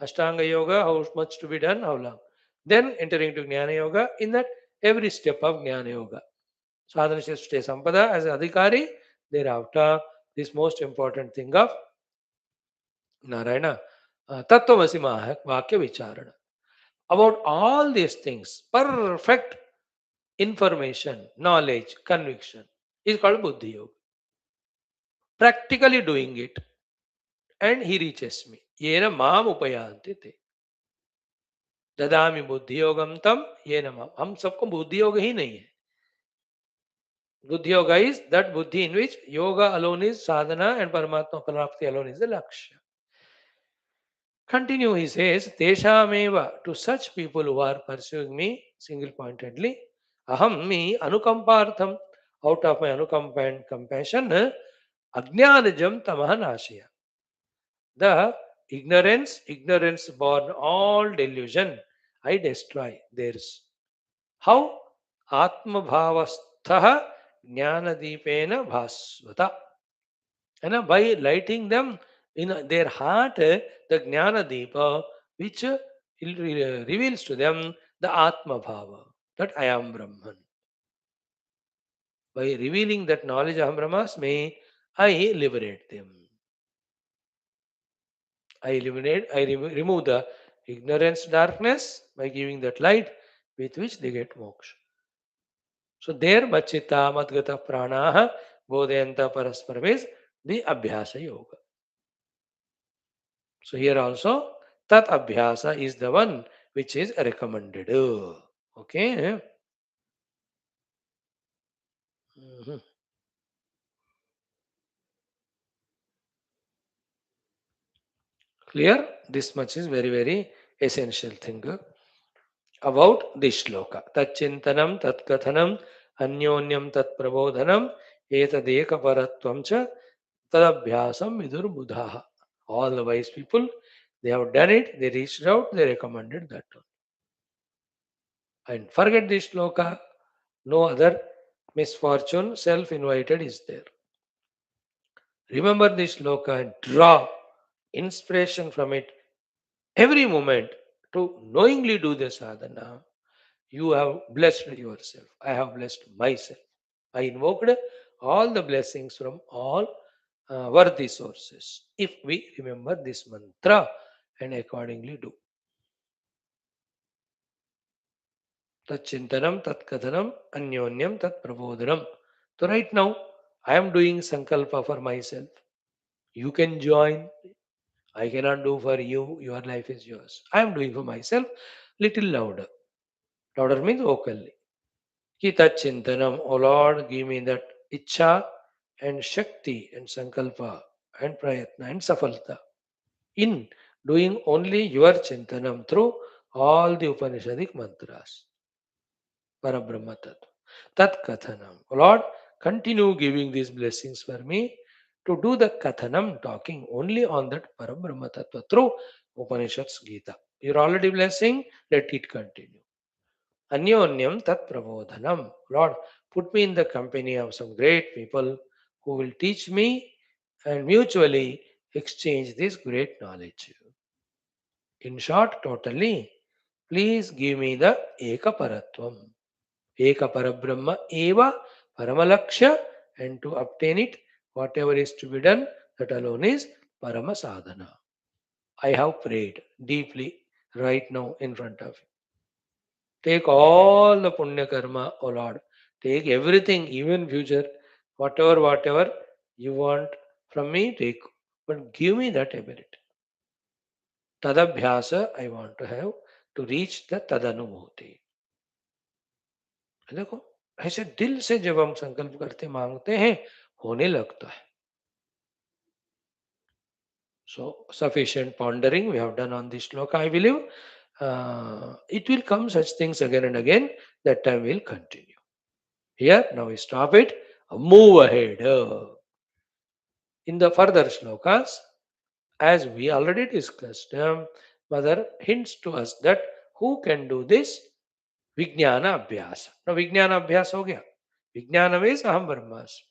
Ashtanga Yoga, how much to be done, how long. Then entering to Jnana Yoga, in that every step of Jnana Yoga. Sadhana Shishta Sampada as Adhikari, thereafter, this most important thing of Narayana, Tattvamasi Vakya Vicharana. About all these things, perfect information, knowledge, conviction is called Buddhi Yoga. Practically doing it, and he reaches me. Yena maam upayanti te. ददामी बुद्धि योगम तम ये नम हम सबको बुद्धि योग ही नहीं है बुद्धि yoga is that buddhi in which yoga alone is sadhana and paramatma prapti alone is the lakshya. Continue, he says, teshameva, to such people who are pursuing me single pointedly, aham me anukampartham, out of my anukampa and compassion, ajnanajam tamah nashya. The ignorance born all delusion, I destroy theirs. How? Atma bhavastha jnanadipena bhasvata. And by lighting them in their heart, the jnana deepa, which reveals to them the Atma bhava, that I am Brahman. By revealing that knowledge of Brahmasmi, I liberate them. Remove the ignorance, darkness by giving that light with which they get moksha. So there Machita Madgata Pranaha Bodhayanta Parasparam is the Abhyasa Yoga. So here also Tat Abhyasa is the one which is recommended. Okay. Mhm. Clear? This much is very, very essential thing about this shloka. Tachintanam tatkathanam anyonyam tat prabodhanam etadeka paratvam cha tadabhyasam vidur buddha. All the wise people, they have done it, they reached out, they recommended that one. And forget this shloka, no other misfortune, self-invited is there. Remember this shloka and draw inspiration from it every moment to knowingly do the sadhana. You have blessed yourself. I have blessed myself. I invoked all the blessings from all worthy sources. If we remember this mantra and accordingly do. Tachintanam, tatkathanam, anyonyam, tat prabodhanam. So right now, I am doing sankalpa for myself. You can join. I cannot do for you. Your life is yours. I am doing for myself. Little louder. Louder means vocally. Ki tachintanam. O Lord, give me that icha and shakti and sankalpa and prayatna and safalta in doing only your chintanam through all the Upanishadic mantras. Parabrahma Tattva. Tat Kathanam. Lord, continue giving these blessings for me to do the Kathanam, talking only on that Parabrahma Tattva through Upanishads Gita. You're already blessing, let it continue. Anyonyam Tat Prabodhanam. Lord, put me in the company of some great people who will teach me and mutually exchange this great knowledge. In short, totally, please give me the Ekaparatvam. Eka Parabrahma Eva Paramalaksha, and to obtain it, whatever is to be done, that alone is Parama Sadhana. I have prayed deeply right now in front of you. Take all the Punya Karma, O Lord. Take everything, even future, whatever you want from me, take. But give me that ability. Tadabhyasa I want to have to reach the Tadanubhuti. देखो ऐसे दिल से जब हम संकल्प करते मांगते हैं होने लगता है. So sufficient pondering we have done on this shloka. I believe it will come such things again and again. That time will continue. Here now we stop it. move ahead. In the further shlokas, as we already discussed, Mother hints to us that who can do this? Vijnana Abhyasa. Now, Vijnana Abhyasa हो गया. Vijnana means Aham Brahmasmi.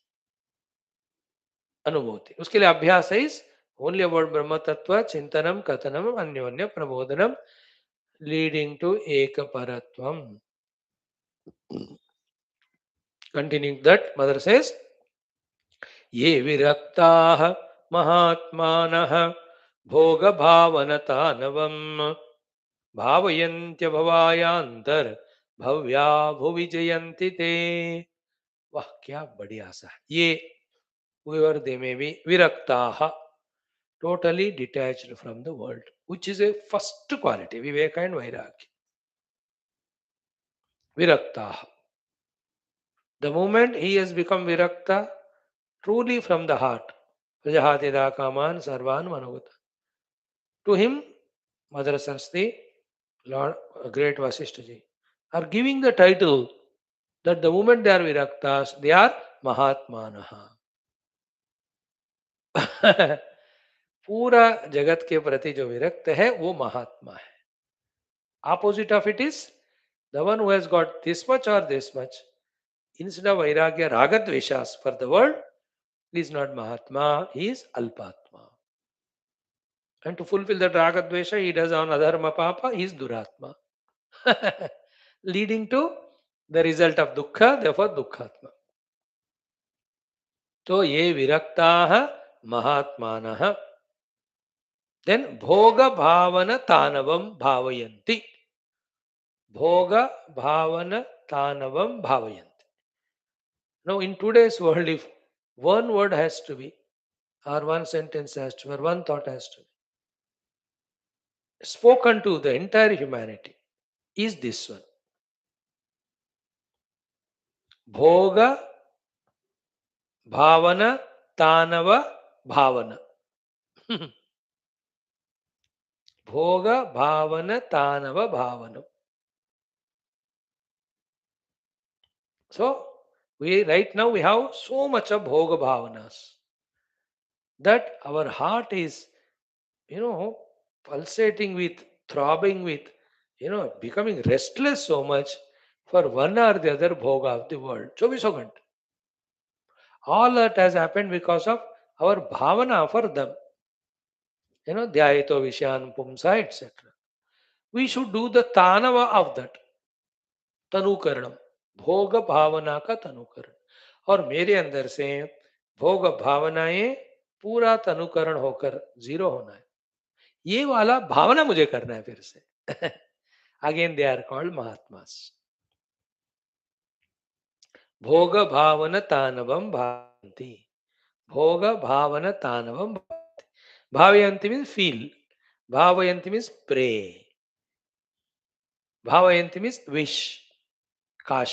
अनुभूति उसके लिए अभ्यास is only about ब्रह्म तत्व चिंतनम कथनम अन्योन्य प्रबोधनम leading to एक परत्वम. Continuing that mother says ये विरक्ताः महात्मानः भोग भावनतानवम् भावयन्त्य भवायांतर भव्या भुवि जयन्ति ते. वाह क्या बढ़िया सा ये whoever they may be viraktaha, totally detached from the world, which is a first quality, viveka and vairagya. Viraktaha. The moment he has become virakta, truly from the heart, Prajahatida Kaman Sarvan Manogata. To him, Mother Saraswati, Lord, great Vaashishthaji, are giving the title that the moment they are viraktas, they are Mahatmanaha. पूरा जगत के प्रति जो विरक्त है वो महात्मा है. Opposite of it is the one who has got this much or this much. Instead of vairagya, ragadveshas for the world, he is not Mahatma, he is Alpatma. And to fulfill that ragadvesha, he does on adharma papa, he is Duratma. Leading to the result of dukkha, therefore dukkhatma. So, ye viraktaha mahatmanaha. Then bhoga bhavana tanavam bhavayanti. Bhoga bhavana tanavam bhavayanti. Now, in today's world, if one word has to be, or one sentence has to be, or one thought has to be spoken to the entire humanity, is this one. Bhoga bhavana tanava bhavana. Bhoga bhavana tanava bhavana. So, right now we have so much of bhoga bhavanas that our heart is, pulsating with, throbbing with, becoming restless so much for one or the other bhoga of the world. 24 ghante. All that has happened because of our bhavana for them. Dhyayato Vishyan Pumsa, etc. We should do the tanava of that. तनुकरणम भोग भावना का तनुकरण. और मेरे अंदर से भोग भावनाएं पूरा तनुकरण होकर जीरो होना है. ये वाला भावना मुझे करना है फिर से. Again they are called mahatmas. भोग भावन तानवम भावंती. भोग भावन तानवम भावयंती मीन्स फील. भावयंती मीन्स प्रे. भावयंती मीन्स विश. काश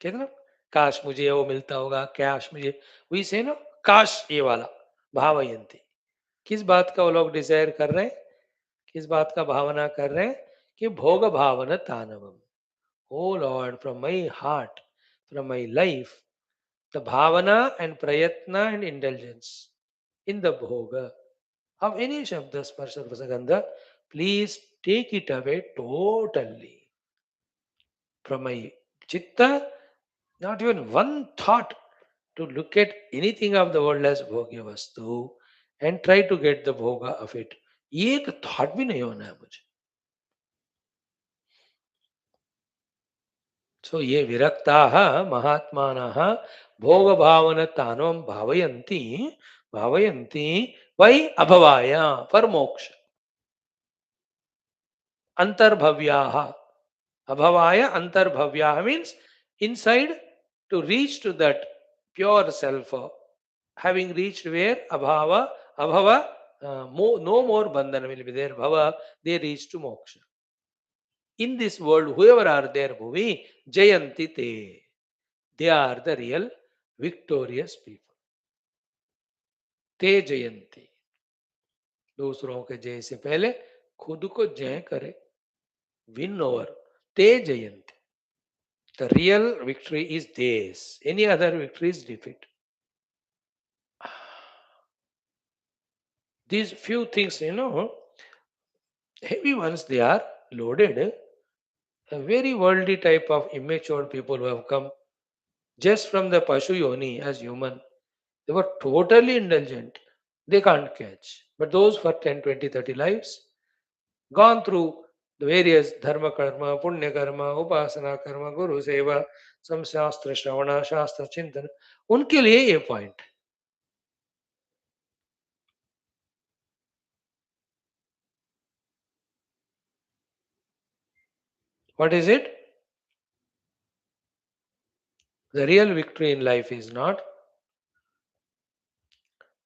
कहते ना, काश मुझे वो मिलता होगा, काश मुझे, वही से ना, काश ये वाला भावयंती. किस बात का वो लोग डिजायर कर रहे हैं, किस बात का भावना कर रहे हैं? कि भोग भावना तानवम. O Lord, from my heart, from my life, the bhavana and prayatna and intelligence in the bhoga of any shabda sparsha prasagandha, please take it away totally from my chitta. Not even one thought to look at anything of the world as bhogya vastu and try to get the bhoga of it. एक thought भी नहीं होना है मुझे. सो ये विरक्ताः महात्मानः भोग भावना तानवम भावयन्ति भावयन्ति वै अभवाय for मोक्ष. अंतर्भव्याः. Abhavaya antarbhavya means inside, to reach to that pure self. Having reached where? Abhava, abhava, no more bandhana will be there. Bhava, they reach to moksha. In this world, whoever are there, bhuvi, jayanti te. They are the real victorious people. ते जयंती. दूसरों के जय से पहले खुद को जय करे. Win over. ते जयंती. The real victory is this. Any other victory is defeat. These few things, heavy ones, they are loaded. A very worldly type of immature people who have come just from the Pashu Yoni as human. They were totally indulgent. They can't catch. But those for 10, 20, 30 lives, gone through the various dharma karma, punya karma, upasana karma, guru seva, some shastra shravana, shastra chintan, उनके लिए ये point. What is it? The real victory in life is not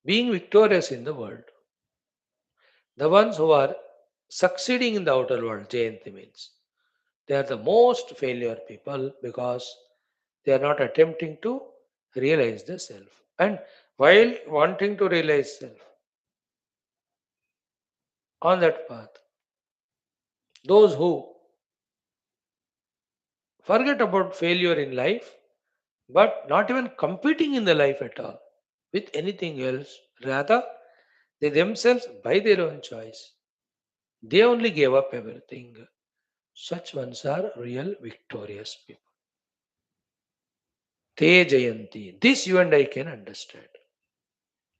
being victorious in the world. The ones who are succeeding in the outer world, Jayanti means, they are the most failure people because they are not attempting to realize the self. And while wanting to realize self on that path, those who forget about failure in life, but not even competing in the life at all with anything else, rather, they themselves, by their own choice, they only gave up everything. Such ones are real victorious people. Te Jayanti. This you and I can understand.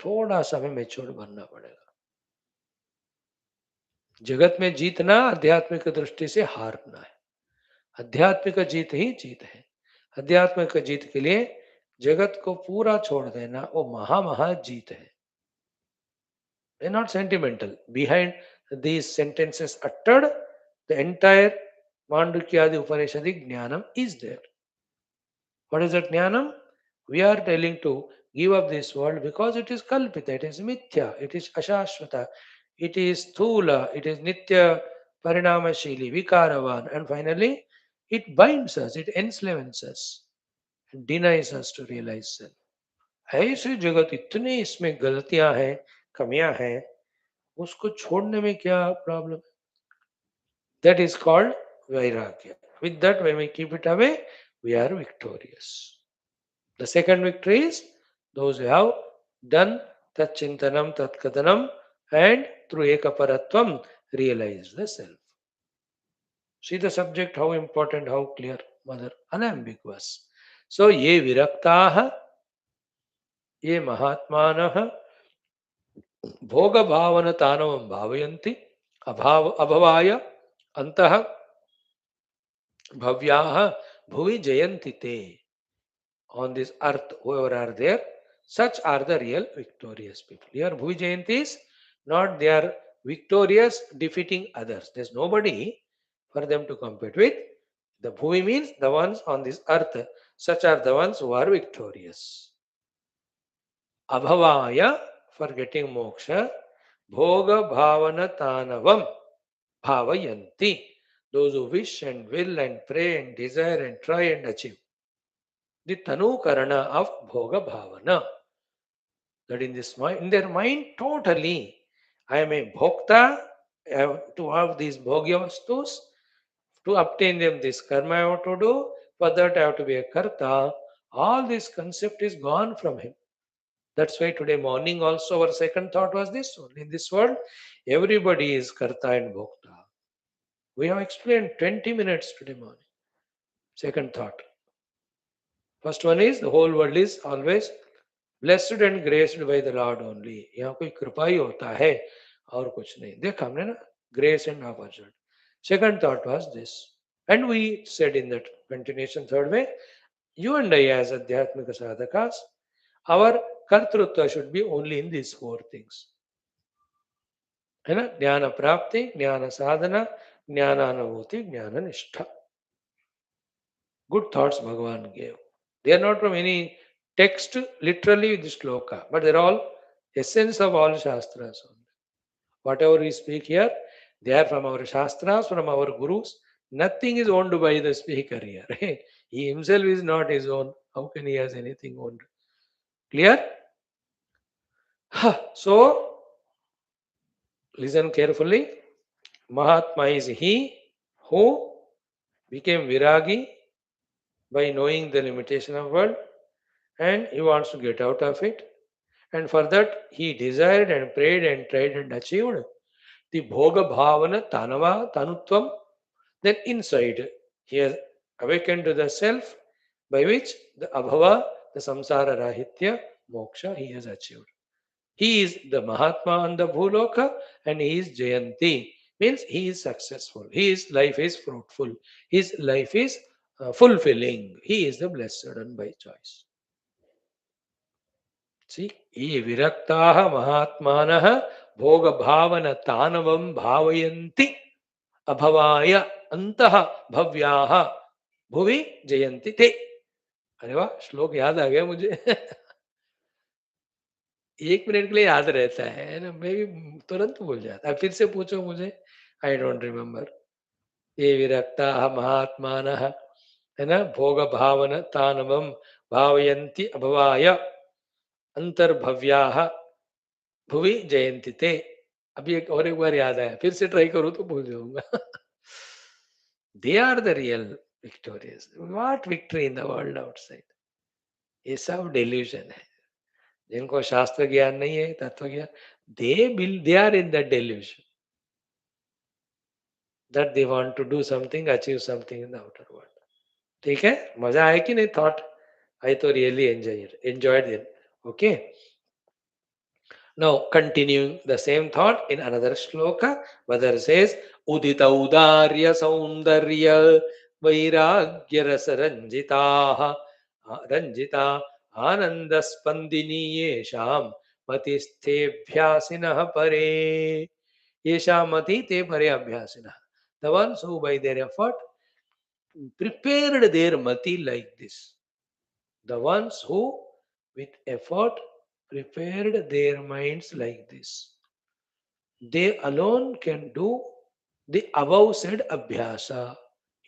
थोड़ा सा हमें mature बनना पड़ेगा. जगत में जीतना आध्यात्मिक दृष्टि से हारना है. आध्यात्मिक जीत ही जीत है. आध्यात्मिक जीत के लिए जगत को पूरा छोड़ देना वो महा जीत है. They're not sentimental. Behind these sentences uttered, the entire Mandukyadi Upanishadic Jnanam is there. What is that Jnanam? We are telling to give up this world because it is Kalpita, it is Mithya, it is Ashashvata, it is Thula, it is Nitya Parinamashili, Vikaravan, and finally it binds us, it enslaves us, and denies us to realize self. ऐसे जगत इतने इसमें गलतियां हैं, कमियां हैं, उसको छोड़ने में क्या problem? That is called vairagya. With that, when we keep it away, we are victorious. The second victory is those who have done tat chintanam, tat kadanam, and through ekaparatvam realize the self. See the subject, how important, how clear, mother, unambiguous. So, ye viraktaha, ye mahatmanah, भोग भावन तानवम भावयन्ति अभवाय अंतः भव्याः भुवि जयन्ति ते. On this earth, whoever are there, such are the real victorious people. Here, Bhuvi Jayanti is not they are victorious defeating others. There's nobody for them to compete with. The Bhuvi means the ones on this earth. Such are the ones who are victorious. Abhavaya, for getting moksha, Bhoga Bhavana Tanavam Bhavayanti. Those who wish and will and pray and desire and try and achieve. The Tanu Karana of Bhoga Bhavana. That in their mind totally, I am a Bhokta, I have to have these Bhogya Vastus, to obtain them this karma I have to do, for that I have to be a Karta. All this concept is gone from him. That's why today morning also our second thought was this one. In this world, everybody is Karta and Bhokta. We have explained 20 minutes today morning. Second thought. First one is the whole world is always blessed and graced by the Lord only. यहाँ कोई कृपा ही होता है और कुछ नहीं. देखा हमने ना, grace and opportunity. Second thought was this. And we said in that continuation third way, you and I as Adhyatmika Sadhakas, our Kartrutva should be only in these four things. है ना? ज्ञान प्राप्ति, ज्ञान साधना, ज्ञानानुभूति, ज्ञान निष्ठा. Good thoughts Bhagavan gave. They are not from any text, literally this shloka, but they're all essence of all shastras. Whatever we speak here, they are from our shastras, from our gurus. Nothing is owned by the speaker here. He himself is not his own. How can he has anything owned? Clear? So, listen carefully. Mahatma is he who became Viragi by knowing the limitation of world, and he wants to get out of it. And for that, he desired and prayed and tried and achieved the bhoga bhavana tanava tanutvam. Then inside, he has awakened to the self by which the abhava, the samsara rahitya, moksha he has achieved. He is the Mahatma on the Bhuloka and he is Jayanti. Means he is successful. His life is fruitful. His life is fulfilling. He is the blessed one by choice. See, ye viraktaha mahatmanaha bhoga bhavana tanavam bhavayanti abhavaya antaha bhavyaha bhuvi jayanti te. अरे वाह, श्लोक याद आ गया मुझे. 1 minute के लिए याद रहता है ना, मैं भी तुरंत भूल जाता. अब फिर से पूछो मुझे, आई डोंट रिमेम्बर. ये विरक्ता महात्मान है ना, भोग भावन तानवम भावयंती अभवाय अंतर्भव्या भुवि जयंती ते. अभी एक बार याद आया, फिर से ट्राई करूं तो भूल जाऊंगा. They are the real victorious. What victory in the world outside. ये सब डेल्यूजन है. जिनको शास्त्र ज्ञान नहीं है, तत्व ज्ञान, they are in that delusion that they want to do something, achieve something in the outer world. ठीक है, मजा आया कि नहीं? थॉट आई तो really enjoyed it. Okay, now continuing the same thought in another shloka, Mother says udita udarya saundarya vairagya rasa ranjita आनंद स्पंदिनी येषाम मतिस्थेभ्यासिनः परे. येषाम मति ते परे अभ्यासिनः. The ones who by their effort prepared their mati like this. The ones who with effort prepared their minds like this. They alone can do the above said abhyasa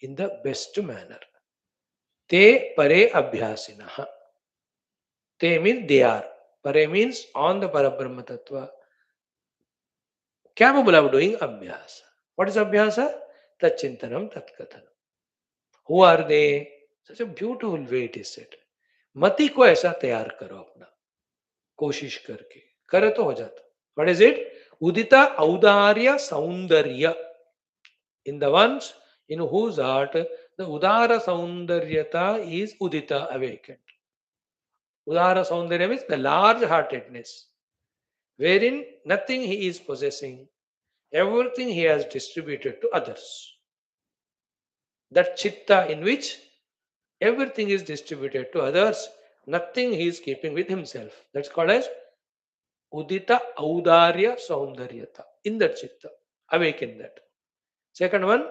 in the best manner. Te pare abhyasinah. Te means they are. Pare means on the Parabrahma Tattva, capable of doing abhyasa. What is abhyasa? Tachintanam tatkathanam. Who are they? Such a beautiful way it is said. मति को ऐसा तैयार करो अपना, कोशिश करके करे तो हो जाता. What is it? Udita audarya saundarya. In the ones in whose heart the udara saundaryata is udita, awakened. Udara saundarya means the large heartedness, wherein nothing he is possessing, everything he has distributed to others. That chitta in which everything is distributed to others, nothing he is keeping with himself. That's called as udita audarya saundaryata. In that chitta, awaken that. Second one,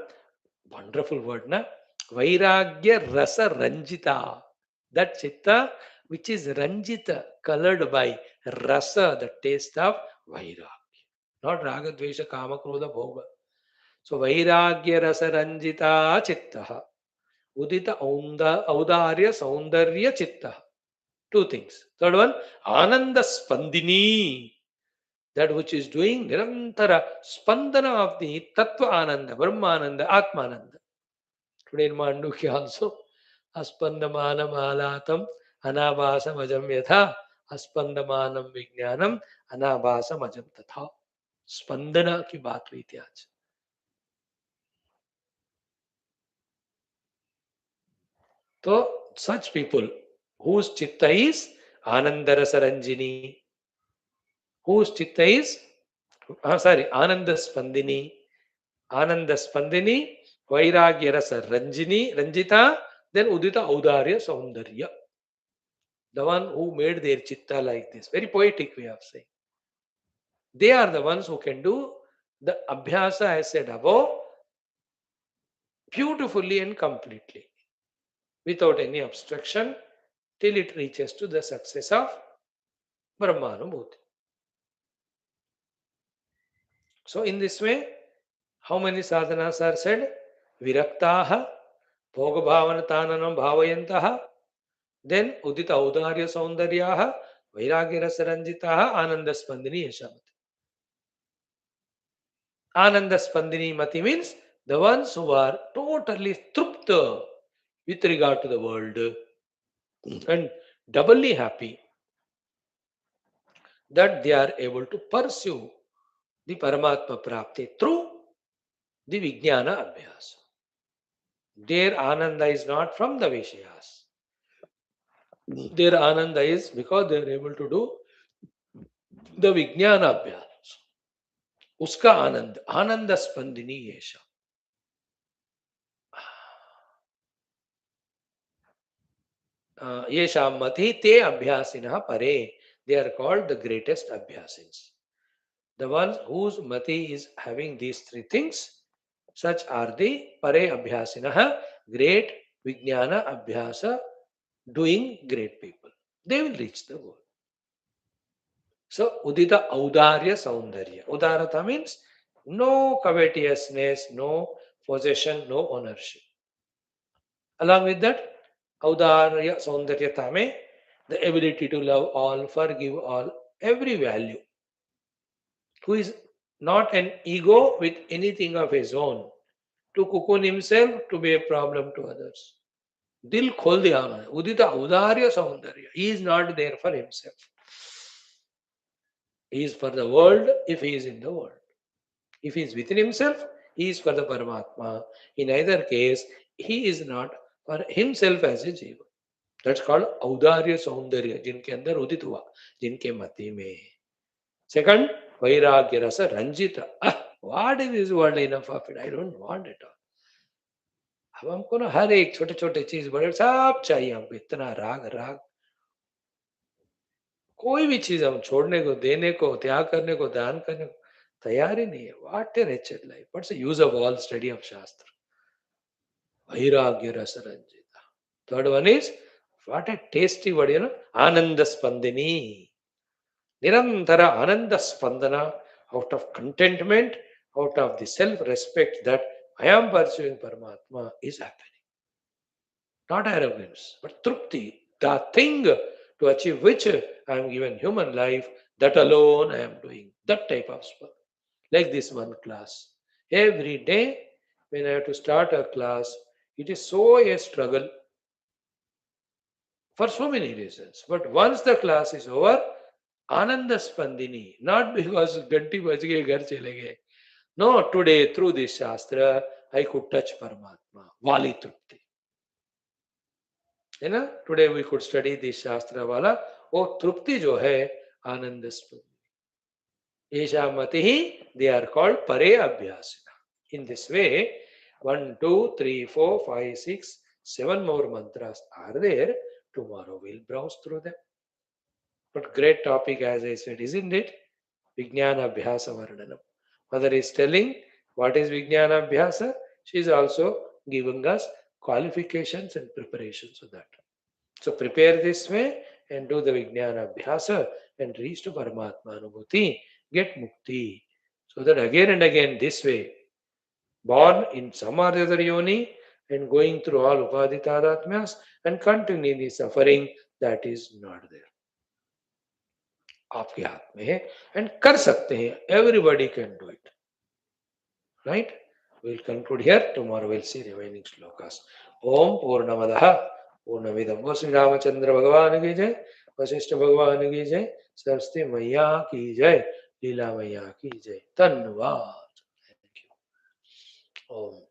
wonderful word, na? Vairagya rasa ranjita. That chitta which is ranjita, colored by rasa, the taste of vairagya. Not raga, dvesha, kama, krodha, bhoga. So vairagya rasa ranjita chitta. Udita audarya saundarya chitta. Two things. Third one, ananda spandini. That which is doing nirantara spandana of the tattva ananda, brahmananda, atmananda. Today in Mandukya also, aspandamanam alatam anabhasam ajam yatha aspandamanam vignanam anabhasam ajam tatha. Spandana की बात हुई थी आज. तो such people whose chitta is anandarasa ranjini, whose chitta is ananda spandini, vairagya rasa ranjita, then udita audarya saundarya. The one who made their chitta like this. Very poetic way of saying. They are the ones who can do the abhyasa I said above beautifully and completely, without any obstruction, till it reaches to the success of Brahmanubhuti. So in this way, how many sadhanas are said? Viraktaha, bhogabhavanatananam bhavayantaha, then udita audarya saundaryaha, vairagya rasaranjitaha, ananda spandini yeshamati. Ananda spandini mati means the ones who are totally trupta, with regard to the world, and doubly happy that they are able to pursue the Paramatma Prapti through the Vijnana Abhyasa. Their Ananda is not from the Vishayas. Their Ananda is because they are able to do the Vijnana Abhyasa. Uska Anand, Ananda Spandini Yesha. Yesham Mati Te Abhyasina Pare. They are called the greatest Abhyasins. The ones whose Mati is having these three things, such are the Pare Abhyasinaha, great Vijnana Abhyasa, doing great people. They will reach the goal. So, Udita Audarya Saundarya. Udarata means no covetousness, no possession, no ownership. Along with that, Audarya Saundarya Tame, the ability to love all, forgive all, every value. Who is not an ego with anything of his own, to cocoon himself to be a problem to others. Dil khol diya unhone. Udita Audarya Saundarya. He is not there for himself. He is for the world if he is in the world. If he is within himself, he is for the Paramatma. In either case, he is not for himself as a jiva. That's called Audarya Saundarya, जिनके अंदर उदित हुआ, जिनके मति में. Second, Vairagya Rasa Ranjita. What is this world enough of it? I don't want it all. अब हमको ना हर एक छोटे छोटे चीज बड़े सब चाहिए हमको, इतना राग राग. कोई भी चीज हम छोड़ने को, देने को, त्याग करने को, दान करने को तैयार ही नहीं है. What a wretched life. What's the use of all study of Shastra? Vairagya Rasa Ranjita. Third one is, what a tasty word, Ananda Spandini. Nirantara Ananda Spandana, out of contentment, out of the self-respect that I am pursuing Paramatma is happening. Not arrogance, but trupti, the thing to achieve which I am given human life, that alone I am doing. That type of spur. Like this one class. Every day when I have to start a class, it is so a struggle for so many reasons. But once the class is over, Ananda Spandini, not because Ganti baj gaye, ghar chale gaye. No, today through this Shastra, I could touch Paramatma. Vali Trupti. है ना, today we could study this shastra वाला वो तृप्ति जो है आनंद स्फूर्ति ऐसा मत ही दे are called परे अभ्यास. In this way 1 2 3 4 5 6 7 more mantras are there. Tomorrow we'll browse through them. But great topic, as I said, isn't it? Vijnana Abhyasa Varnanam. Mother is telling what is Vijnana Abhyasa. She is also giving us qualifications and preparations of that. So prepare this way and do the Vijnana Abhyasa and reach to Paramatma Anubhuti, get Mukti. So that again and again this way, born in some or the other yoni and going through all Upadhitadatmyas and continuing the suffering that is not there. आपके हाथ में है and कर सकते हैं. Everybody can do it. Right? We'll conclude here. Tomorrow we'll see remaining shlokas. Om Purnamadaha Purnamidam. वो श्री रामचंद्र भगवान की जय, वशिष्ठ भगवान की जय, सरस्वती मैया की जय, लीला मैया की जय. धन्यवाद. Thank you. Om.